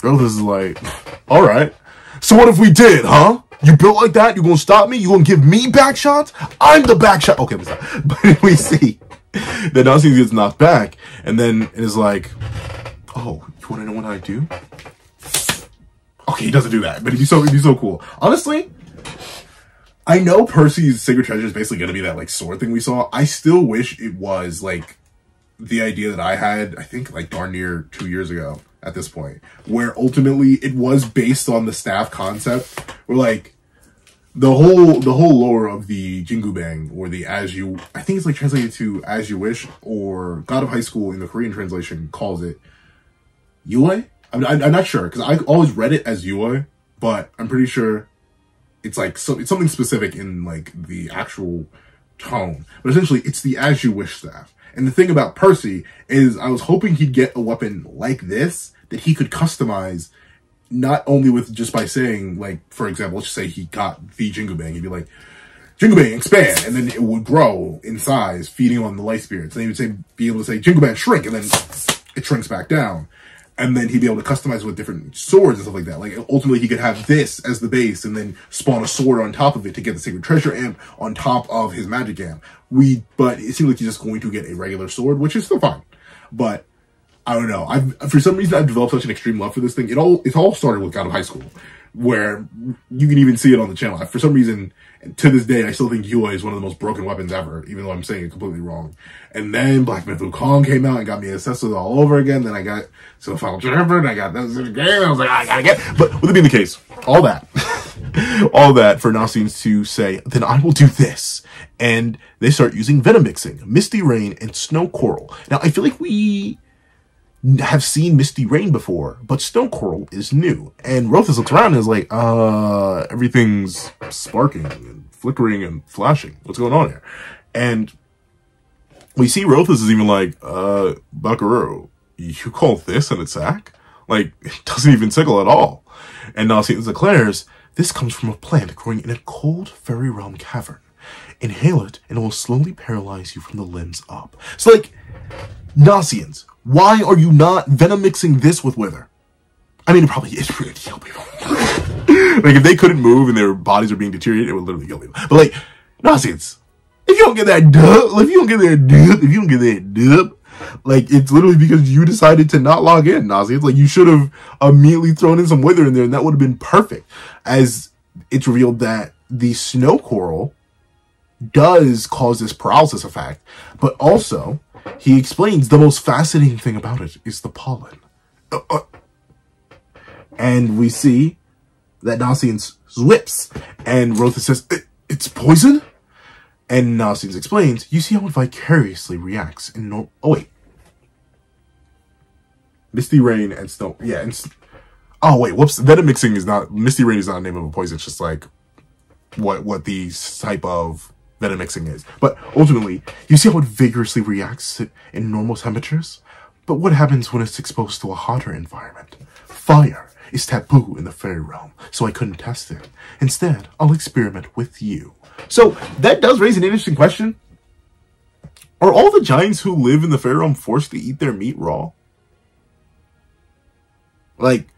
Rothus is like, "All right, so what if we did, huh? You built like that? You gonna stop me? You gonna give me back shots? I'm the back shot." Okay, but we see that Nasiens gets knocked back, and then it is like, "Oh, you wanna know what I do?" Okay, he doesn't do that, but it'd be so cool. Honestly, I know Percy's Sacred Treasure is basically going to be that, like, sword thing we saw. I still wish it was, like, the idea that I had, I think, like, darn near 2 years ago at this point, where ultimately it was based on the staff concept, where, like, the whole lore of the Jingu Bang, or the As You, I think it's, like, translated to As You Wish, or God of High School in the Korean translation calls it Yue? I'm not sure, because I always read it as Yue, but I'm pretty sure it's like it's something specific in like the actual tone. But essentially, it's the As You Wish staff. And the thing about Percy is I was hoping he'd get a weapon like this that he could customize, not only with just by saying, like, for example, let's just say he got the Jingu Bang. He'd be like, "Jingu Bang, expand," and then it would grow in size, feeding on the light spirits. And he would be able to say, "Jingu Bang, shrink," and then it shrinks back down. And then he'd be able to customize with different swords and stuff like that. Like, ultimately, he could have this as the base and then spawn a sword on top of it to get the Sacred Treasure amp on top of his magic amp. But it seems like he's just going to get a regular sword, which is still fine. But I don't know. For some reason, I've developed such an extreme love for this thing. It all started with God of High School, where you can even see it on the channel. For some reason, to this day, I still think Yue is one of the most broken weapons ever, even though I'm saying it completely wrong. And then Black Myth Wukong came out and got me obsessed with it all over again. Then I got to the Final Chamber, and I got this in the game. I was like, I gotta get. But with it being the case, all that for Nasiens to say, "Then I will do this," and they start using venom mixing, Misty Rain, and Snow Coral. Now I feel like we have seen Misty Rain before, but Snow Coral is new. And Rothus looks around and is like, everything's sparking and flickering and flashing. What's going on here? And we see Rothus is even like, Buckaroo, you call this an attack? Like, it doesn't even tickle at all. And Nasiens declares, "This comes from a plant growing in a cold fairy realm cavern. Inhale it, and it will slowly paralyze you from the limbs up." So, like, Nasiens, why are you not venom mixing this with Wither? I mean, it probably is really kill people. Like, if they couldn't move and their bodies are being deteriorated, it would literally kill people. But, like, Nasiens, if you don't get that dub, like, it's literally because you decided to not log in, Nasiens. Like, you should have immediately thrown in some Wither in there, and that would have been perfect. As it's revealed that the Snow Coral does cause this paralysis effect, but also he explains the most fascinating thing about it is the pollen. And we see that Nasiens whips, and Rothus says, "It's poison?" And Nasiens explains, "You see how it vicariously reacts in oh wait. Misty Rain and Snow, yeah, and oh wait, whoops, venom mixing is not, Misty Rain is not a name of a poison, it's just like what the type of venom mixing is. But ultimately, you see how it vigorously reacts in normal temperatures? But what happens when it's exposed to a hotter environment? Fire is taboo in the fairy realm, so I couldn't test it. Instead, I'll experiment with you." So that does raise an interesting question. Are all the giants who live in the fairy realm forced to eat their meat raw? Like,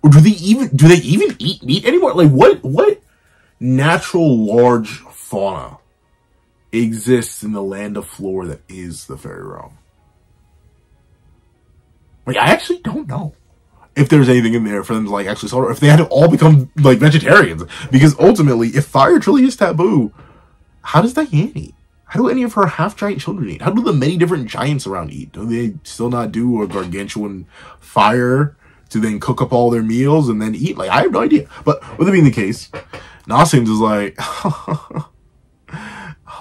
or do they even eat meat anymore? Like, what natural large fauna exists in the land of Flora that is the fairy realm? Like, I actually don't know if there's anything in there for them to, like, actually solve, or if they had to all become, like, vegetarians. Because ultimately, if fire truly is taboo, how does Diane eat? How do any of her half-giant children eat? How do the many different giants around eat? Do they still not do a gargantuan fire to then cook up all their meals and then eat? Like, I have no idea. But with it being the case, Nasiens is like,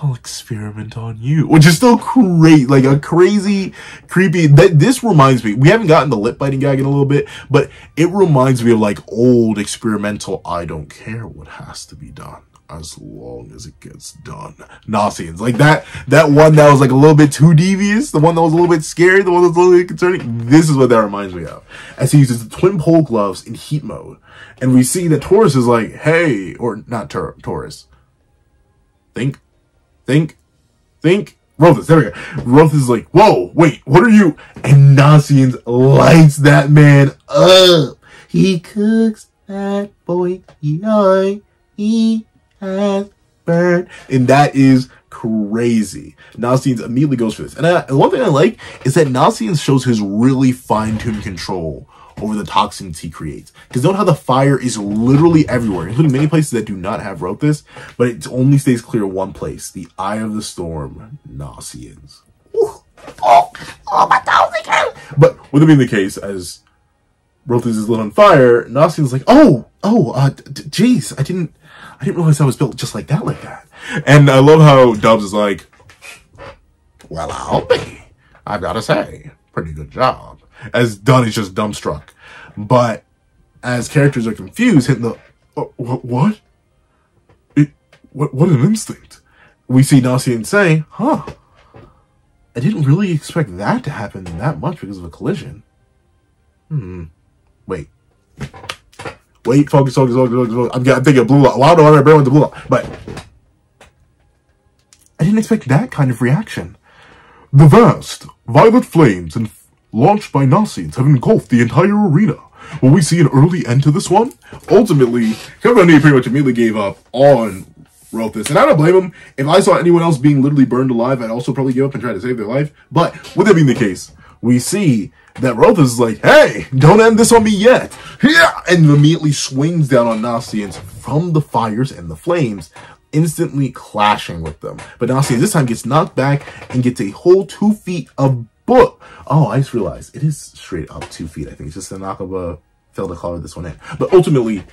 I'll experiment on you, which is still crazy, like a crazy, creepy. This reminds me, we haven't gotten the lip biting gag in a little bit, but it reminds me of like old experimental, I don't care what has to be done as long as it gets done. NASIENS, like that one that was like a little bit too devious, the one that was a little bit scary, the one that was a little bit concerning. This is what that reminds me of. As he uses the twin pole gloves in heat mode, and we see that Taurus is like, hey, or not Taurus. Think. Rothus, there we go. Rothus is like, whoa, wait, what are you? And NASIENS lights that man up. He cooks that boy, he has burned. And that is crazy. NASIENS immediately goes for this. And one thing I like is that NASIENS shows his really fine-tuned control over the toxins he creates. Because note how the fire is literally everywhere, including many places that do not have Rothus, but it only stays clear in one place, the eye of the storm, NASIENS. Oh, my God. But with it being the case, as Rothus is lit on fire, NASIENS is like, jeez, I didn't realize I was built just like that. And I love how Dubs is like, well, I'll be. I've got to say, pretty good job. As Dunn is just dumbstruck. But as characters are confused, hitting the, what? What an instinct. We see NASIENS say, I didn't really expect that to happen that much because of a collision. Wait, focus. I'm thinking of blue light. Well, I don't know why I with the blue light, but I didn't expect that kind of reaction. The vast violet flames and launched by NASIENS have engulfed the entire arena. Will we see an early end to this one? Ultimately, Kevin pretty much immediately gave up on Rothus, and I don't blame him. If I saw anyone else being literally burned alive, I'd also probably give up and try to save their life. But with that being the case, we see that Rothus is like, hey, don't end this on me yet. Yeah! And immediately swings down on NASIENS from the fires and the flames, instantly clashing with them. But NASIENS this time gets knocked back and gets a whole 2 feet of book. Oh, I just realized it is straight up 2 feet. I think it's just a knock of a fail to color this one in. But ultimately,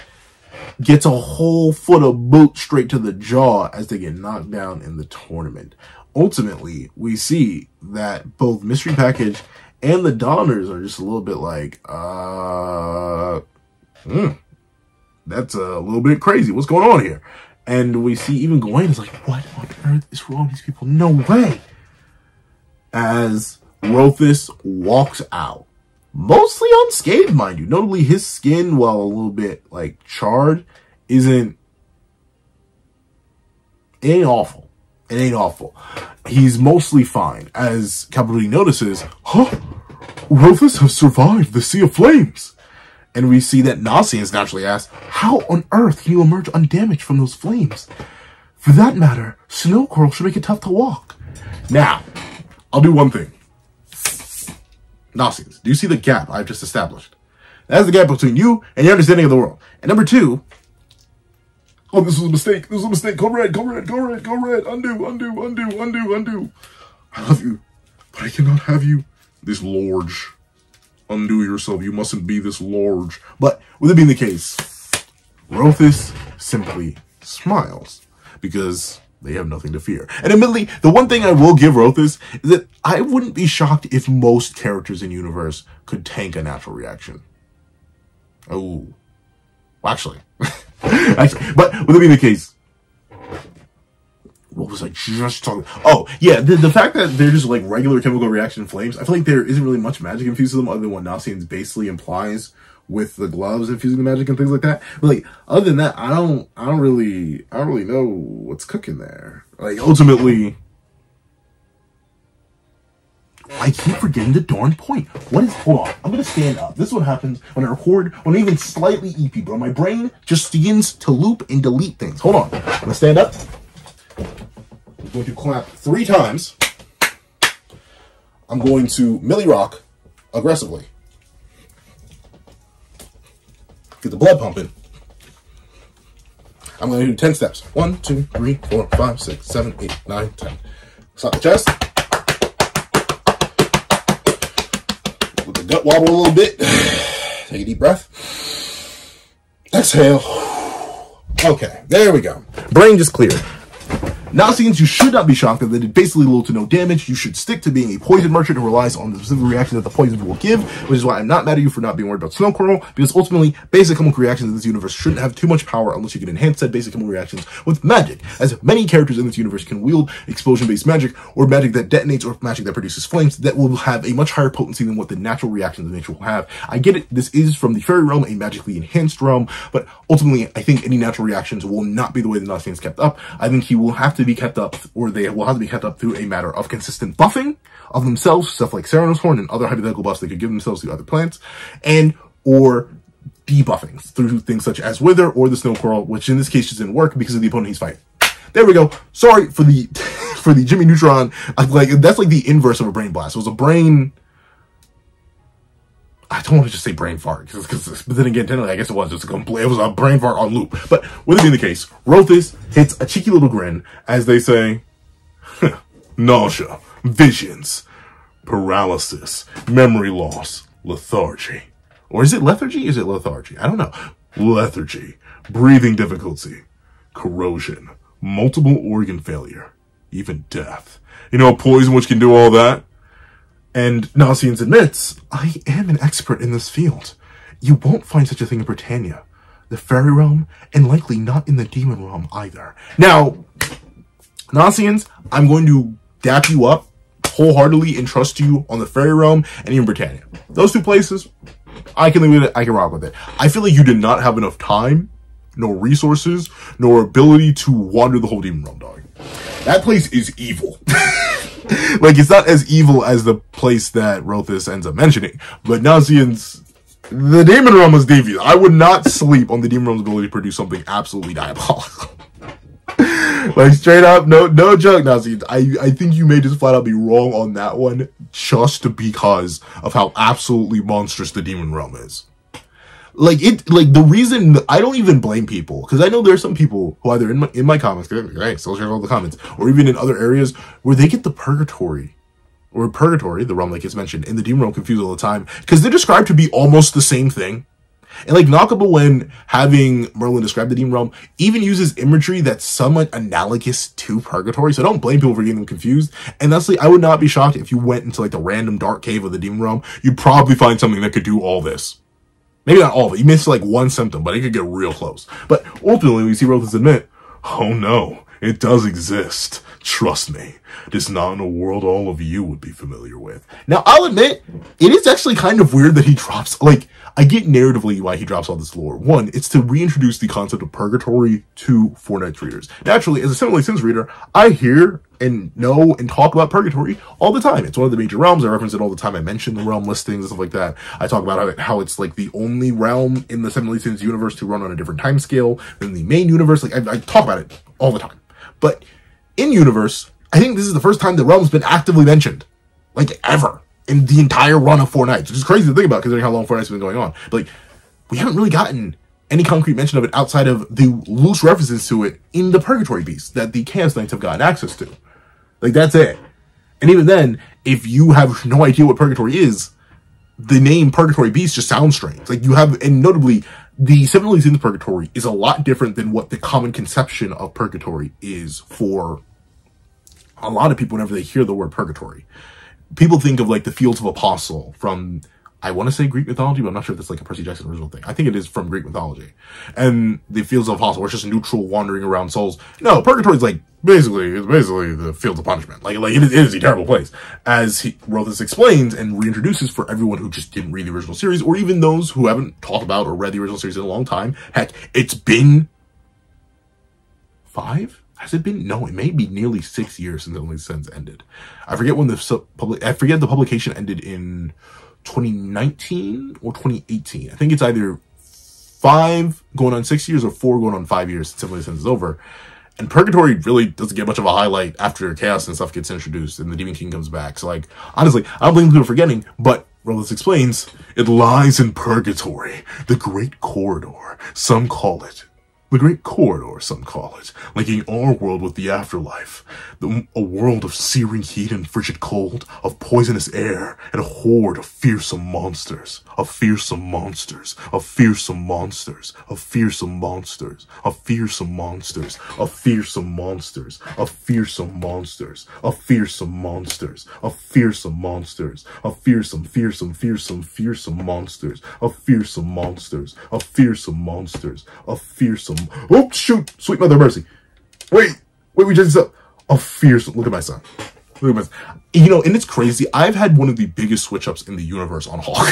gets a whole foot of boot straight to the jaw as they get knocked down in the tournament. Ultimately, we see that both Mystery Package and the Donners are just a little bit like, that's a little bit crazy. What's going on here? And we see even Gawain is like, what on earth is wrong with these people? No way. As Rothus walks out, mostly unscathed, mind you. Notably, his skin, while a little bit like charred, it ain't awful. It ain't awful. He's mostly fine. As Cavalry notices, Rothus has survived the Sea of Flames. And we see that NASIENS naturally asks, how on earth can you emerge undamaged from those flames? For that matter, snow coral should make it tough to walk. Now, I'll do one thing. NASIENS, do you see the gap I've just established? That's the gap between you and your understanding of the world. And number two, this was a mistake. This was a mistake. Go red. Undo. I love you, but I cannot have you this large. Undo yourself. You mustn't be this large. But with it being the case, Rothus simply smiles because they have nothing to fear. And admittedly, the one thing I will give Rothus is that I wouldn't be shocked if most characters in universe could tank a natural reaction. Oh, well, actually, but with it being the case, what was I just talking? Oh, yeah, the fact that they're just like regular chemical reaction flames, I feel like there isn't really much magic infused to them other than what NASIENS basically implies with the gloves infusing the magic and things like that. But like, other than that, I don't really know what's cooking there. Like, ultimately, I keep forgetting the darn point. Hold on, I'm gonna stand up. This is what happens when I record, when I even slightly EP, bro. My brain just begins to loop and delete things. Hold on, I'm gonna stand up. I'm going to clap 3 times. I'm going to Millie Rock aggressively. Get the blood pumping. I'm going to do 10 steps. 1, 2, 3, 4, 5, 6, 7, 8, 9, 10. Slap the chest. Let the gut wobble a little bit. Take a deep breath. Exhale. Okay, there we go. Brain just cleared. NASIENS, you should not be shocked that they did basically little to no damage. You should stick to being a poison merchant who relies on the specific reaction that the poison will give, which is why I'm not mad at you for not being worried about snow coral, because ultimately, basic chemical reactions in this universe shouldn't have too much power unless you can enhance said basic chemical reactions with magic, as many characters in this universe can wield explosion-based magic, or magic that detonates, or magic that produces flames that will have a much higher potency than what the natural reactions of nature will have. I get it, this is from the fairy realm, a magically enhanced realm, but ultimately, I think any natural reactions will not be the way the NASIENS kept up. I think he will have to be kept up, or they will have to be kept up through a matter of consistent buffing of themselves, stuff like Ceranos Horn and other hypothetical buffs they could give themselves to other plants, and or debuffing through things such as Wither or the Snow Coral, which in this case just didn't work because of the opponent he's fighting. There we go. Sorry for the for the Jimmy Neutron. That's like the inverse of a brain blast. It was a brain. I don't want to just say brain fart, but then again, technically, I guess it was just it was a brain fart on loop. But with it being the case, Rothis hits a cheeky little grin as they say, nausea, visions, paralysis, memory loss, lethargy. Or is it lethargy? Is it lethargy? I don't know. Lethargy, breathing difficulty, corrosion, multiple organ failure, even death. You know, poison which can do all that? And NASIENS admits, I am an expert in this field. You won't find such a thing in Britannia, the fairy realm, and likely not in the demon realm either. Now, NASIENS, I'm going to dap you up wholeheartedly and trust you on the fairy realm and even Britannia. Those two places, I can leave it, I can rock with it. I feel like you did not have enough time, nor resources, nor ability to wander the whole demon realm, dog. That place is evil. Like, it's not as evil as the place that Rothis ends up mentioning, but NASIENS, the demon realm is devious. I would not sleep on the demon realm's ability to produce something absolutely diabolical. Like, straight up, no joke, NASIENS. I think you may just flat out be wrong on that one, just because of how absolutely monstrous the demon realm is. Like, the reason, I don't even blame people, because I know there are some people who either in my comments, hey, still share all the comments, or even in other areas, where they get the purgatory, the realm that gets mentioned, and the demon realm confused all the time, because they're described to be almost the same thing. And like, Nakaba, when having Merlin describe the demon realm, even uses imagery that's somewhat analogous to purgatory, so I don't blame people for getting them confused. And honestly, I would not be shocked if you went into like the random dark cave of the demon realm, you'd probably find something that could do all this. Maybe not all of it. You missed like one symptom, but it could get real close. But ultimately, we see Rothis admit, oh no, it does exist. Trust me. It's not in a world all of you would be familiar with. Now, I'll admit, it is actually kind of weird that he drops, like, I get narratively why he drops all this lore. One, it's to reintroduce the concept of purgatory to Fourknights readers. Naturally, as a sevendeadlysins reader, I hear and know and talk about purgatory all the time. It's one of the major realms. I reference it all the time. I mention the realm listings and stuff like that. I talk about how it's like the only realm in the sevendeadlysins universe to run on a different time scale than the main universe. Like, I talk about it all the time. But in universe, I think this is the first time the realm's been actively mentioned, like, ever in the entire run of Four Knights, which is crazy to think about considering how long Four Knights has been going on. But like, we haven't really gotten any concrete mention of it outside of the loose references to it in the Purgatory Beast that the Chaos Knights have gotten access to. Like, that's it. And even then, if you have no idea what Purgatory is, the name Purgatory Beast just sounds strange. Like, you have, and notably, the sevendeadlysins Purgatory is a lot different than what the common conception of Purgatory is for a lot of people whenever they hear the word Purgatory. People think of, like, the Fields of Apostle from, I want to say Greek mythology, but I'm not sure if that's like a Percy Jackson original thing. I think it is from Greek mythology. And the Fields of Apostle, where it's just neutral wandering around souls. No, Purgatory is like, basically the Fields of Punishment. Like it is a terrible place. As Rothis explains and reintroduces for everyone who just didn't read the original series, or even those who haven't talked about or read the original series in a long time. Heck, it's been 5? Has it been? No, it may be nearly 6 years since NASIENS ended. I forget when the publication ended in 2019 or 2018. I think it's either 5 going on 6 years or 4 going on 5 years since NASIENS is over. And Purgatory really doesn't get much of a highlight after Chaos and stuff gets introduced and the Demon King comes back. So, like, honestly, I don't blame people for forgetting, but Rothis explains, it lies in Purgatory, the great corridor. Some call it The Great Corridor, some call it, linking our world with the afterlife. A world of searing heat and frigid cold, of poisonous air, and a horde of fearsome monsters. Of fearsome monsters. Of fearsome monsters. Of fearsome monsters. Of fearsome monsters. Of fearsome monsters. Of fearsome monsters. Of fearsome monsters. Of fearsome monsters. Of fearsome monsters. Of fearsome monsters. Of fearsome monsters. Of fearsome. Oh, shoot! Sweet Mother of Mercy. Wait, we just up. A fearsome. Look at my son. Look at my son. You know, and it's crazy. I've had one of the biggest switch ups in the universe on Hawk.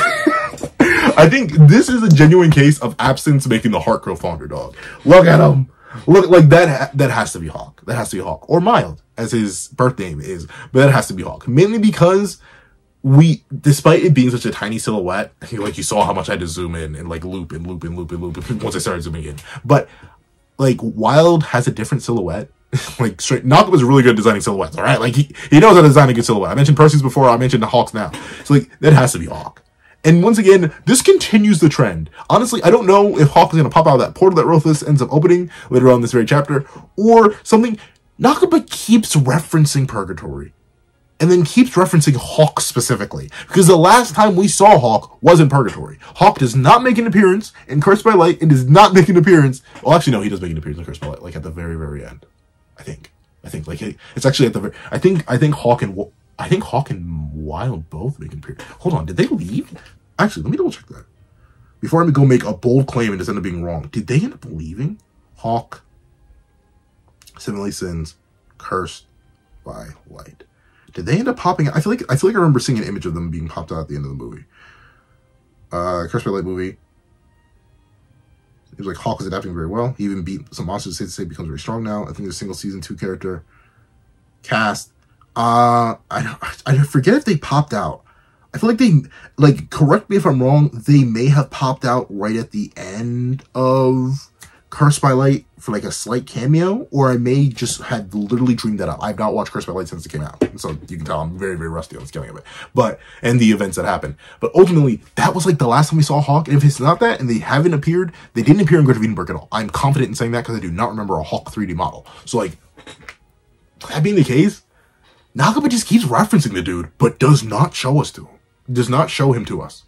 I think this is a genuine case of absence making the heart grow fonder, dog. Look at him. Look, like that has to be Hawk. That has to be Hawk. Or Mild, as his birth name is. But that has to be Hawk. Mainly because despite it being such a tiny silhouette, like you saw how much I had to zoom in and like loop once I started zooming in. But like Wild has a different silhouette. Like straight, Naka was really good at designing silhouettes. All right, like he knows how to design a good silhouette. I mentioned Percy's before. I mentioned the Hawks now. So like that has to be Hawk. And once again, this continues the trend. Honestly, I don't know if Hawk is going to pop out of that portal that Rothus ends up opening later on in this very chapter, or something. Nakaba keeps referencing Purgatory. And then keeps referencing Hawk specifically. Because the last time we saw Hawk was in Purgatory. Hawk does not make an appearance in Cursed by Light and does not make an appearance. Well, actually, no, he does make an appearance in Cursed by Light, like at the very, very end. I think like it's actually at the very. I think Hawk and Wild both make an appearance. Hold on, did they leave? Actually, let me double check that before I go make a bold claim and just end up being wrong. Did they end up leaving? Hawk, Sevendeadlysins, Cursed by Light. Did they end up popping out? I feel like I remember seeing an image of them being popped out at the end of the movie. Cursed by Light movie. It was like Hawk is adapting very well. He even beat some monsters to say becomes very strong now. I think there's a single season 2 character. Cast. I forget if they popped out. I feel like they, like, correct me if I'm wrong, they may have popped out right at the end of Cursed by Light for like a slight cameo, or I may just have literally dreamed that up. I've not watched Cursed by Light since it came out, so you can tell I'm very, very rusty on the scaling of it. But, and the events that happened. But ultimately, that was like the last time we saw Hawk, and if it's not that, and they haven't appeared, they didn't appear in Grave of Edenberg at all. I'm confident in saying that because I do not remember a Hawk 3D model. So like, that being the case, Nakaba just keeps referencing the dude, but does not show us to him. Does not show him to us.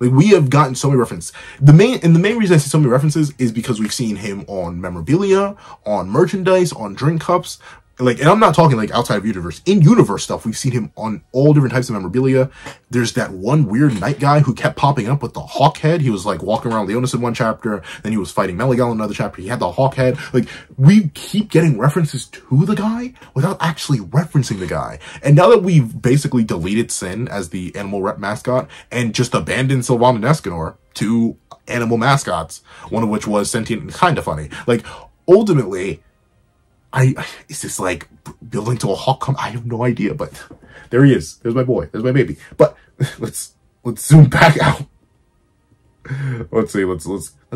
Like, we have gotten so many references. The main reason I see so many references is because we've seen him on memorabilia, on merchandise, on drink cups. Like, and I'm not talking like outside of universe. In universe stuff, we've seen him on all different types of memorabilia. There's that one weird knight guy who kept popping up with the hawk head. He was like walking around Leonis in one chapter. Then he was fighting Meligal in another chapter. He had the hawk head. Like, we keep getting references to the guy without actually referencing the guy. And now that we've basically deleted Sin as the animal rep mascot and just abandoned Sylvan and Escanor, two animal mascots, one of which was sentient and kind of funny. Like, ultimately, is this like building to a Hawk? I have no idea, but there he is. There's my boy. There's my baby. But let's zoom back out. Let's see. Let's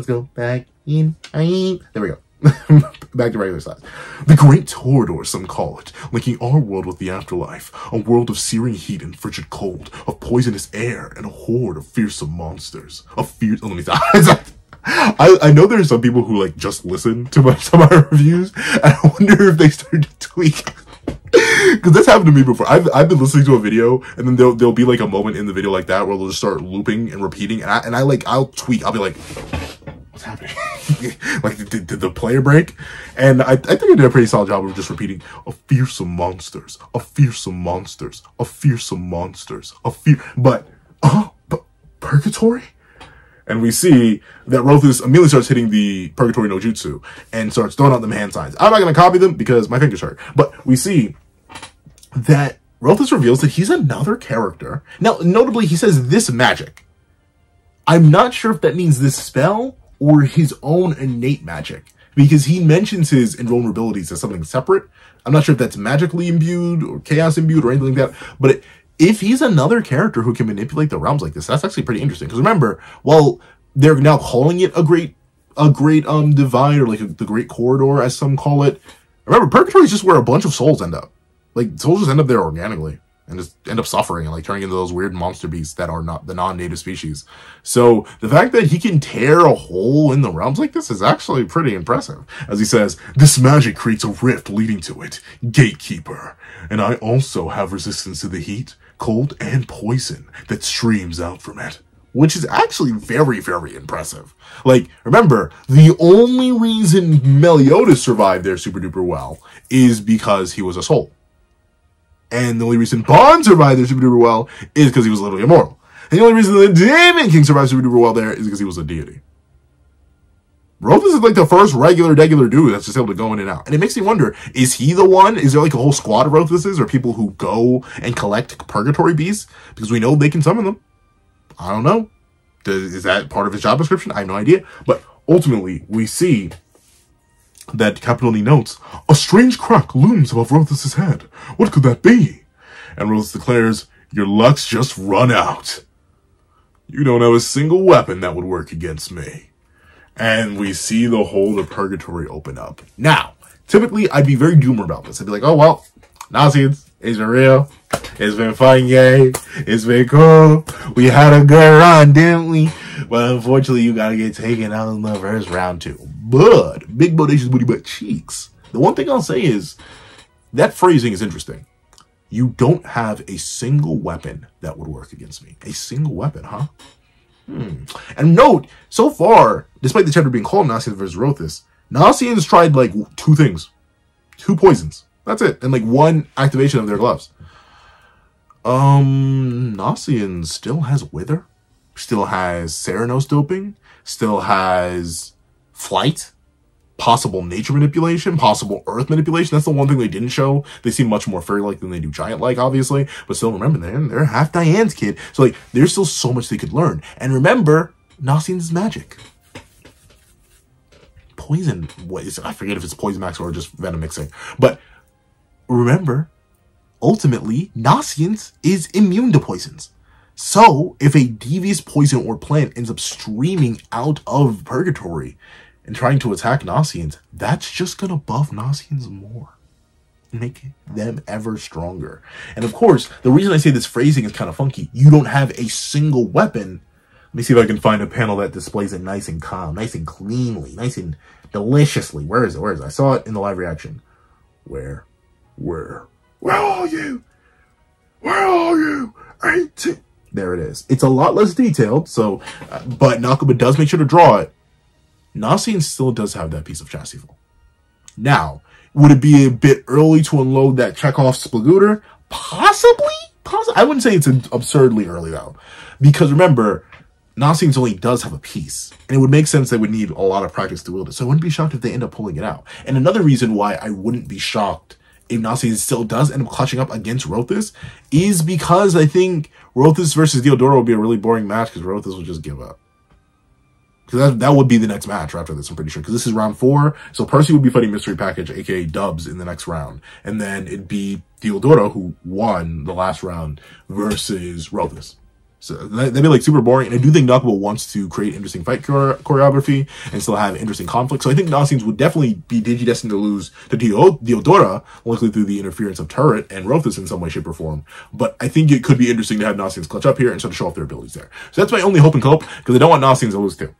go back in. There we go. Back to regular size. The Great Corridor, some call it, linking our world with the afterlife. A world of searing heat and frigid cold, of poisonous air, and a horde of fearsome monsters. Let me stop. I know there's some people who like just listen to some of our reviews, and I wonder if they started to tweak. Because that's happened to me before. I've been listening to a video, and then there'll be like a moment in the video like that where they'll just start looping and repeating, and I'll tweak. I'll be like, what's happening? Like, did the player break? And I think I did a pretty solid job of just repeating, of fearsome monsters, of fearsome monsters, of fearsome monsters, but Purgatory? And we see that Rothus immediately starts hitting the Purgatory no Jutsu and starts throwing out them hand signs. I'm not going to copy them because my fingers hurt. But we see that Rothus reveals that he's another character. Now, notably, he says this magic. I'm not sure if that means this spell or his own innate magic, because he mentions his invulnerabilities as something separate. I'm not sure if that's magically imbued or chaos imbued or anything like that, but if he's another character who can manipulate the realms like this, that's actually pretty interesting. Because remember, while they're now calling it a great divide, or like the Great Corridor, as some call it, remember, Purgatory is just where a bunch of souls end up. Like, souls just end up there organically. and just end up suffering and like turning into those weird monster beasts that are not the non-native species. So the fact that he can tear a hole in the realms like this is actually pretty impressive. As he says, this magic creates a rift leading to it, gatekeeper. And I also have resistance to the heat, cold, and poison that streams out from it. Which is actually very, very impressive. Like, remember, the only reason Meliodas survived there super duper well is because he was a soul. And the only reason Bond survived there super duper well is because he was literally immortal. And the only reason the Demon King survived super duper well there is because he was a deity. Rothus is like the first regular dude that's just able to go in and out. And it makes me wonder, is he the one? Is there like a whole squad of Rothuses or people who go and collect purgatory beasts? Because we know they can summon them. I don't know. Is that part of his job description? I have no idea. But ultimately, we see that Capital D notes, a strange crack looms above Rothus's head. What could that be? And Rothus declares, your luck's just run out. You don't have a single weapon that would work against me. And we see the hole of purgatory open up. Now, typically, I'd be very doomer about this. I'd be like, oh, well, Naziens, it's been real. It's been fun, yay. It's been cool. We had a good run, didn't we? But unfortunately, you gotta get taken out in the first round too. But, big bodacious booty butt cheeks. The one thing I'll say is, that phrasing is interesting. You don't have a single weapon that would work against me. A single weapon, huh? And note, so far, despite the chapter being called Nasiens vs. Rothus, Nasiens tried like 2 things. 2 poisons. That's it. And like 1 activation of their gloves. Nasiens still has Wither. Still has Serenos doping. Still has Flight. Possible nature manipulation. Possible earth manipulation. That's the one thing they didn't show. They seem much more fairy-like than they do giant-like, obviously. But still, remember, they're half Diane's kid. So like, there's still so much they could learn. And remember, Nasiens is magic. Poison. What is it? I forget if it's Poison Max or just Venom mixing. But remember, ultimately, Nasiens is immune to poisons. So, if a devious poison or plant ends up streaming out of purgatory and trying to attack Nasiens, that's just going to buff Nasiens more. Make them ever stronger. And of course, the reason I say this phrasing is kind of funky, you don't have a single weapon. Let me see if I can find a panel that displays it nice and calm, nice and cleanly, nice and deliciously. Where is it? Where is it? I saw it in the live reaction. Where are you? Where are you? There it is. It's a lot less detailed, so, but Nakaba does make sure to draw it. Nasiens still does have that piece of chassis full. Now, would it be a bit early to unload that Chekhov Splagooter? Possibly? I wouldn't say it's absurdly early, though. Because remember, Nasiens only does have a piece. And it would make sense they would need a lot of practice to wield it. So I wouldn't be shocked if they end up pulling it out. And another reason why I wouldn't be shocked if Nasiens still does end up clutching up against Rothus is because I think Rothus versus Diodoro would be a really boring match because Rothus will just give up. Because that would be the next match after this, I'm pretty sure. Because this is round 4. So Percy would be fighting Mystery Package, aka Dubs, in the next round. And then it'd be Diodoro, who won the last round, versus Rothus. So that'd be like super boring. And I do think Nakaba wants to create interesting fight choreography and still have interesting conflict. So I think Nasiens would definitely be digidestined to lose to Diodora, likely through the interference of Turret and Rothus in some way, shape, or form. But I think it could be interesting to have Nasiens clutch up here and sort of show off their abilities there. So that's my only hope and hope, because I don't want Nasiens to lose too.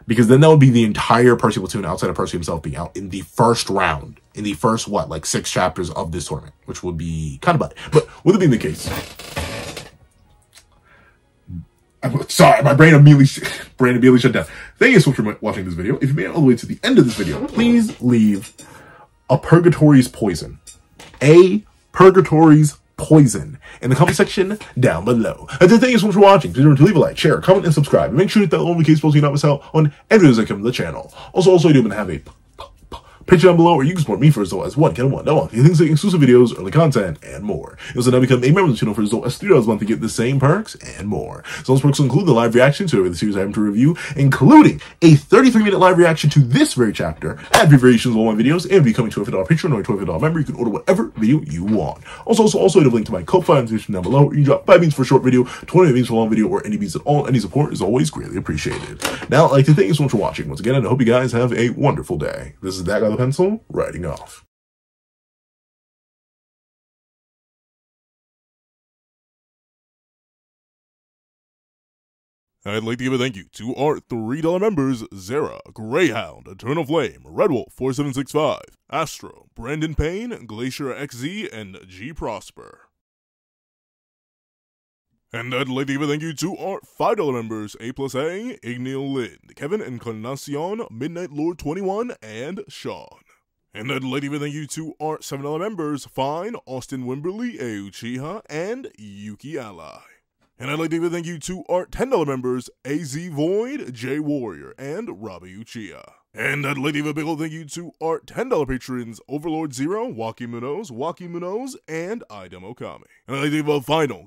Because then that would be the entire Percy platoon outside of Percy himself being out in the first round. In the first, what, like 6 chapters of this tournament. Which would be kind of bad. But with it being the case, I'm sorry, my brain immediately shut down. Thank you so much for watching this video. If you made it all the way to the end of this video, please leave a Purgatory's Poison. A Purgatory's Poison in the comment section down below. And thank you so much for watching. Please remember to leave a like, share, comment, and subscribe. And make sure to hit that little notification bell so you don't miss out on every videos that come to the channel. Also, I do have a picture down below where you can support me for as low as $1, get $1, no things like exclusive videos, early content, and more. You also now become a member of the channel for as low as $3 a month to get the same perks and more. So those perks will include the live reaction to every series I have to review, including a 33-minute live reaction to this very chapter, ad-free variations of all my videos, and becoming to a $50 Patreon or a $20 member, you can order whatever video you want. Also I have a link to my Ko-Fi in the description down below, where you can drop 5 beans for a short video, 20 beans for a long video, or any beans at all. Any support is always greatly appreciated. Now, I'd like to thank you so much for watching once again, and I hope you guys have a wonderful day. This is That Guy with a Pencil, writing off. I'd like to give a thank you to our $3 members, Zara, Greyhound, Eternal Flame, Redwolf 4765, Astro, Brandon Payne, Glacier XZ, and G Prosper. And I'd like to give a thank you to our $5 members, A plus A, Ignil Lind, Kevin Encarnacion, Midnight Lord 21, and Sean. And I'd like to give a thank you to our $7 members, Fine, Austin Wimberly, Uchiha, and Yuki Ally. And I'd like to give a thank you to our $10 members, AZ Void, J Warrior, and Robbie Uchiha. And I'd like to give a big old thank you to our $10 patrons, Overlord Zero, Joaquin Munoz, and Idem Okami. And I'd like to give a final,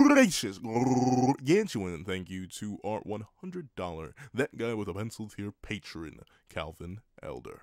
gracious, gargantuan thank you to our $100, that guy with a pencil tier patron, Calvin Elder.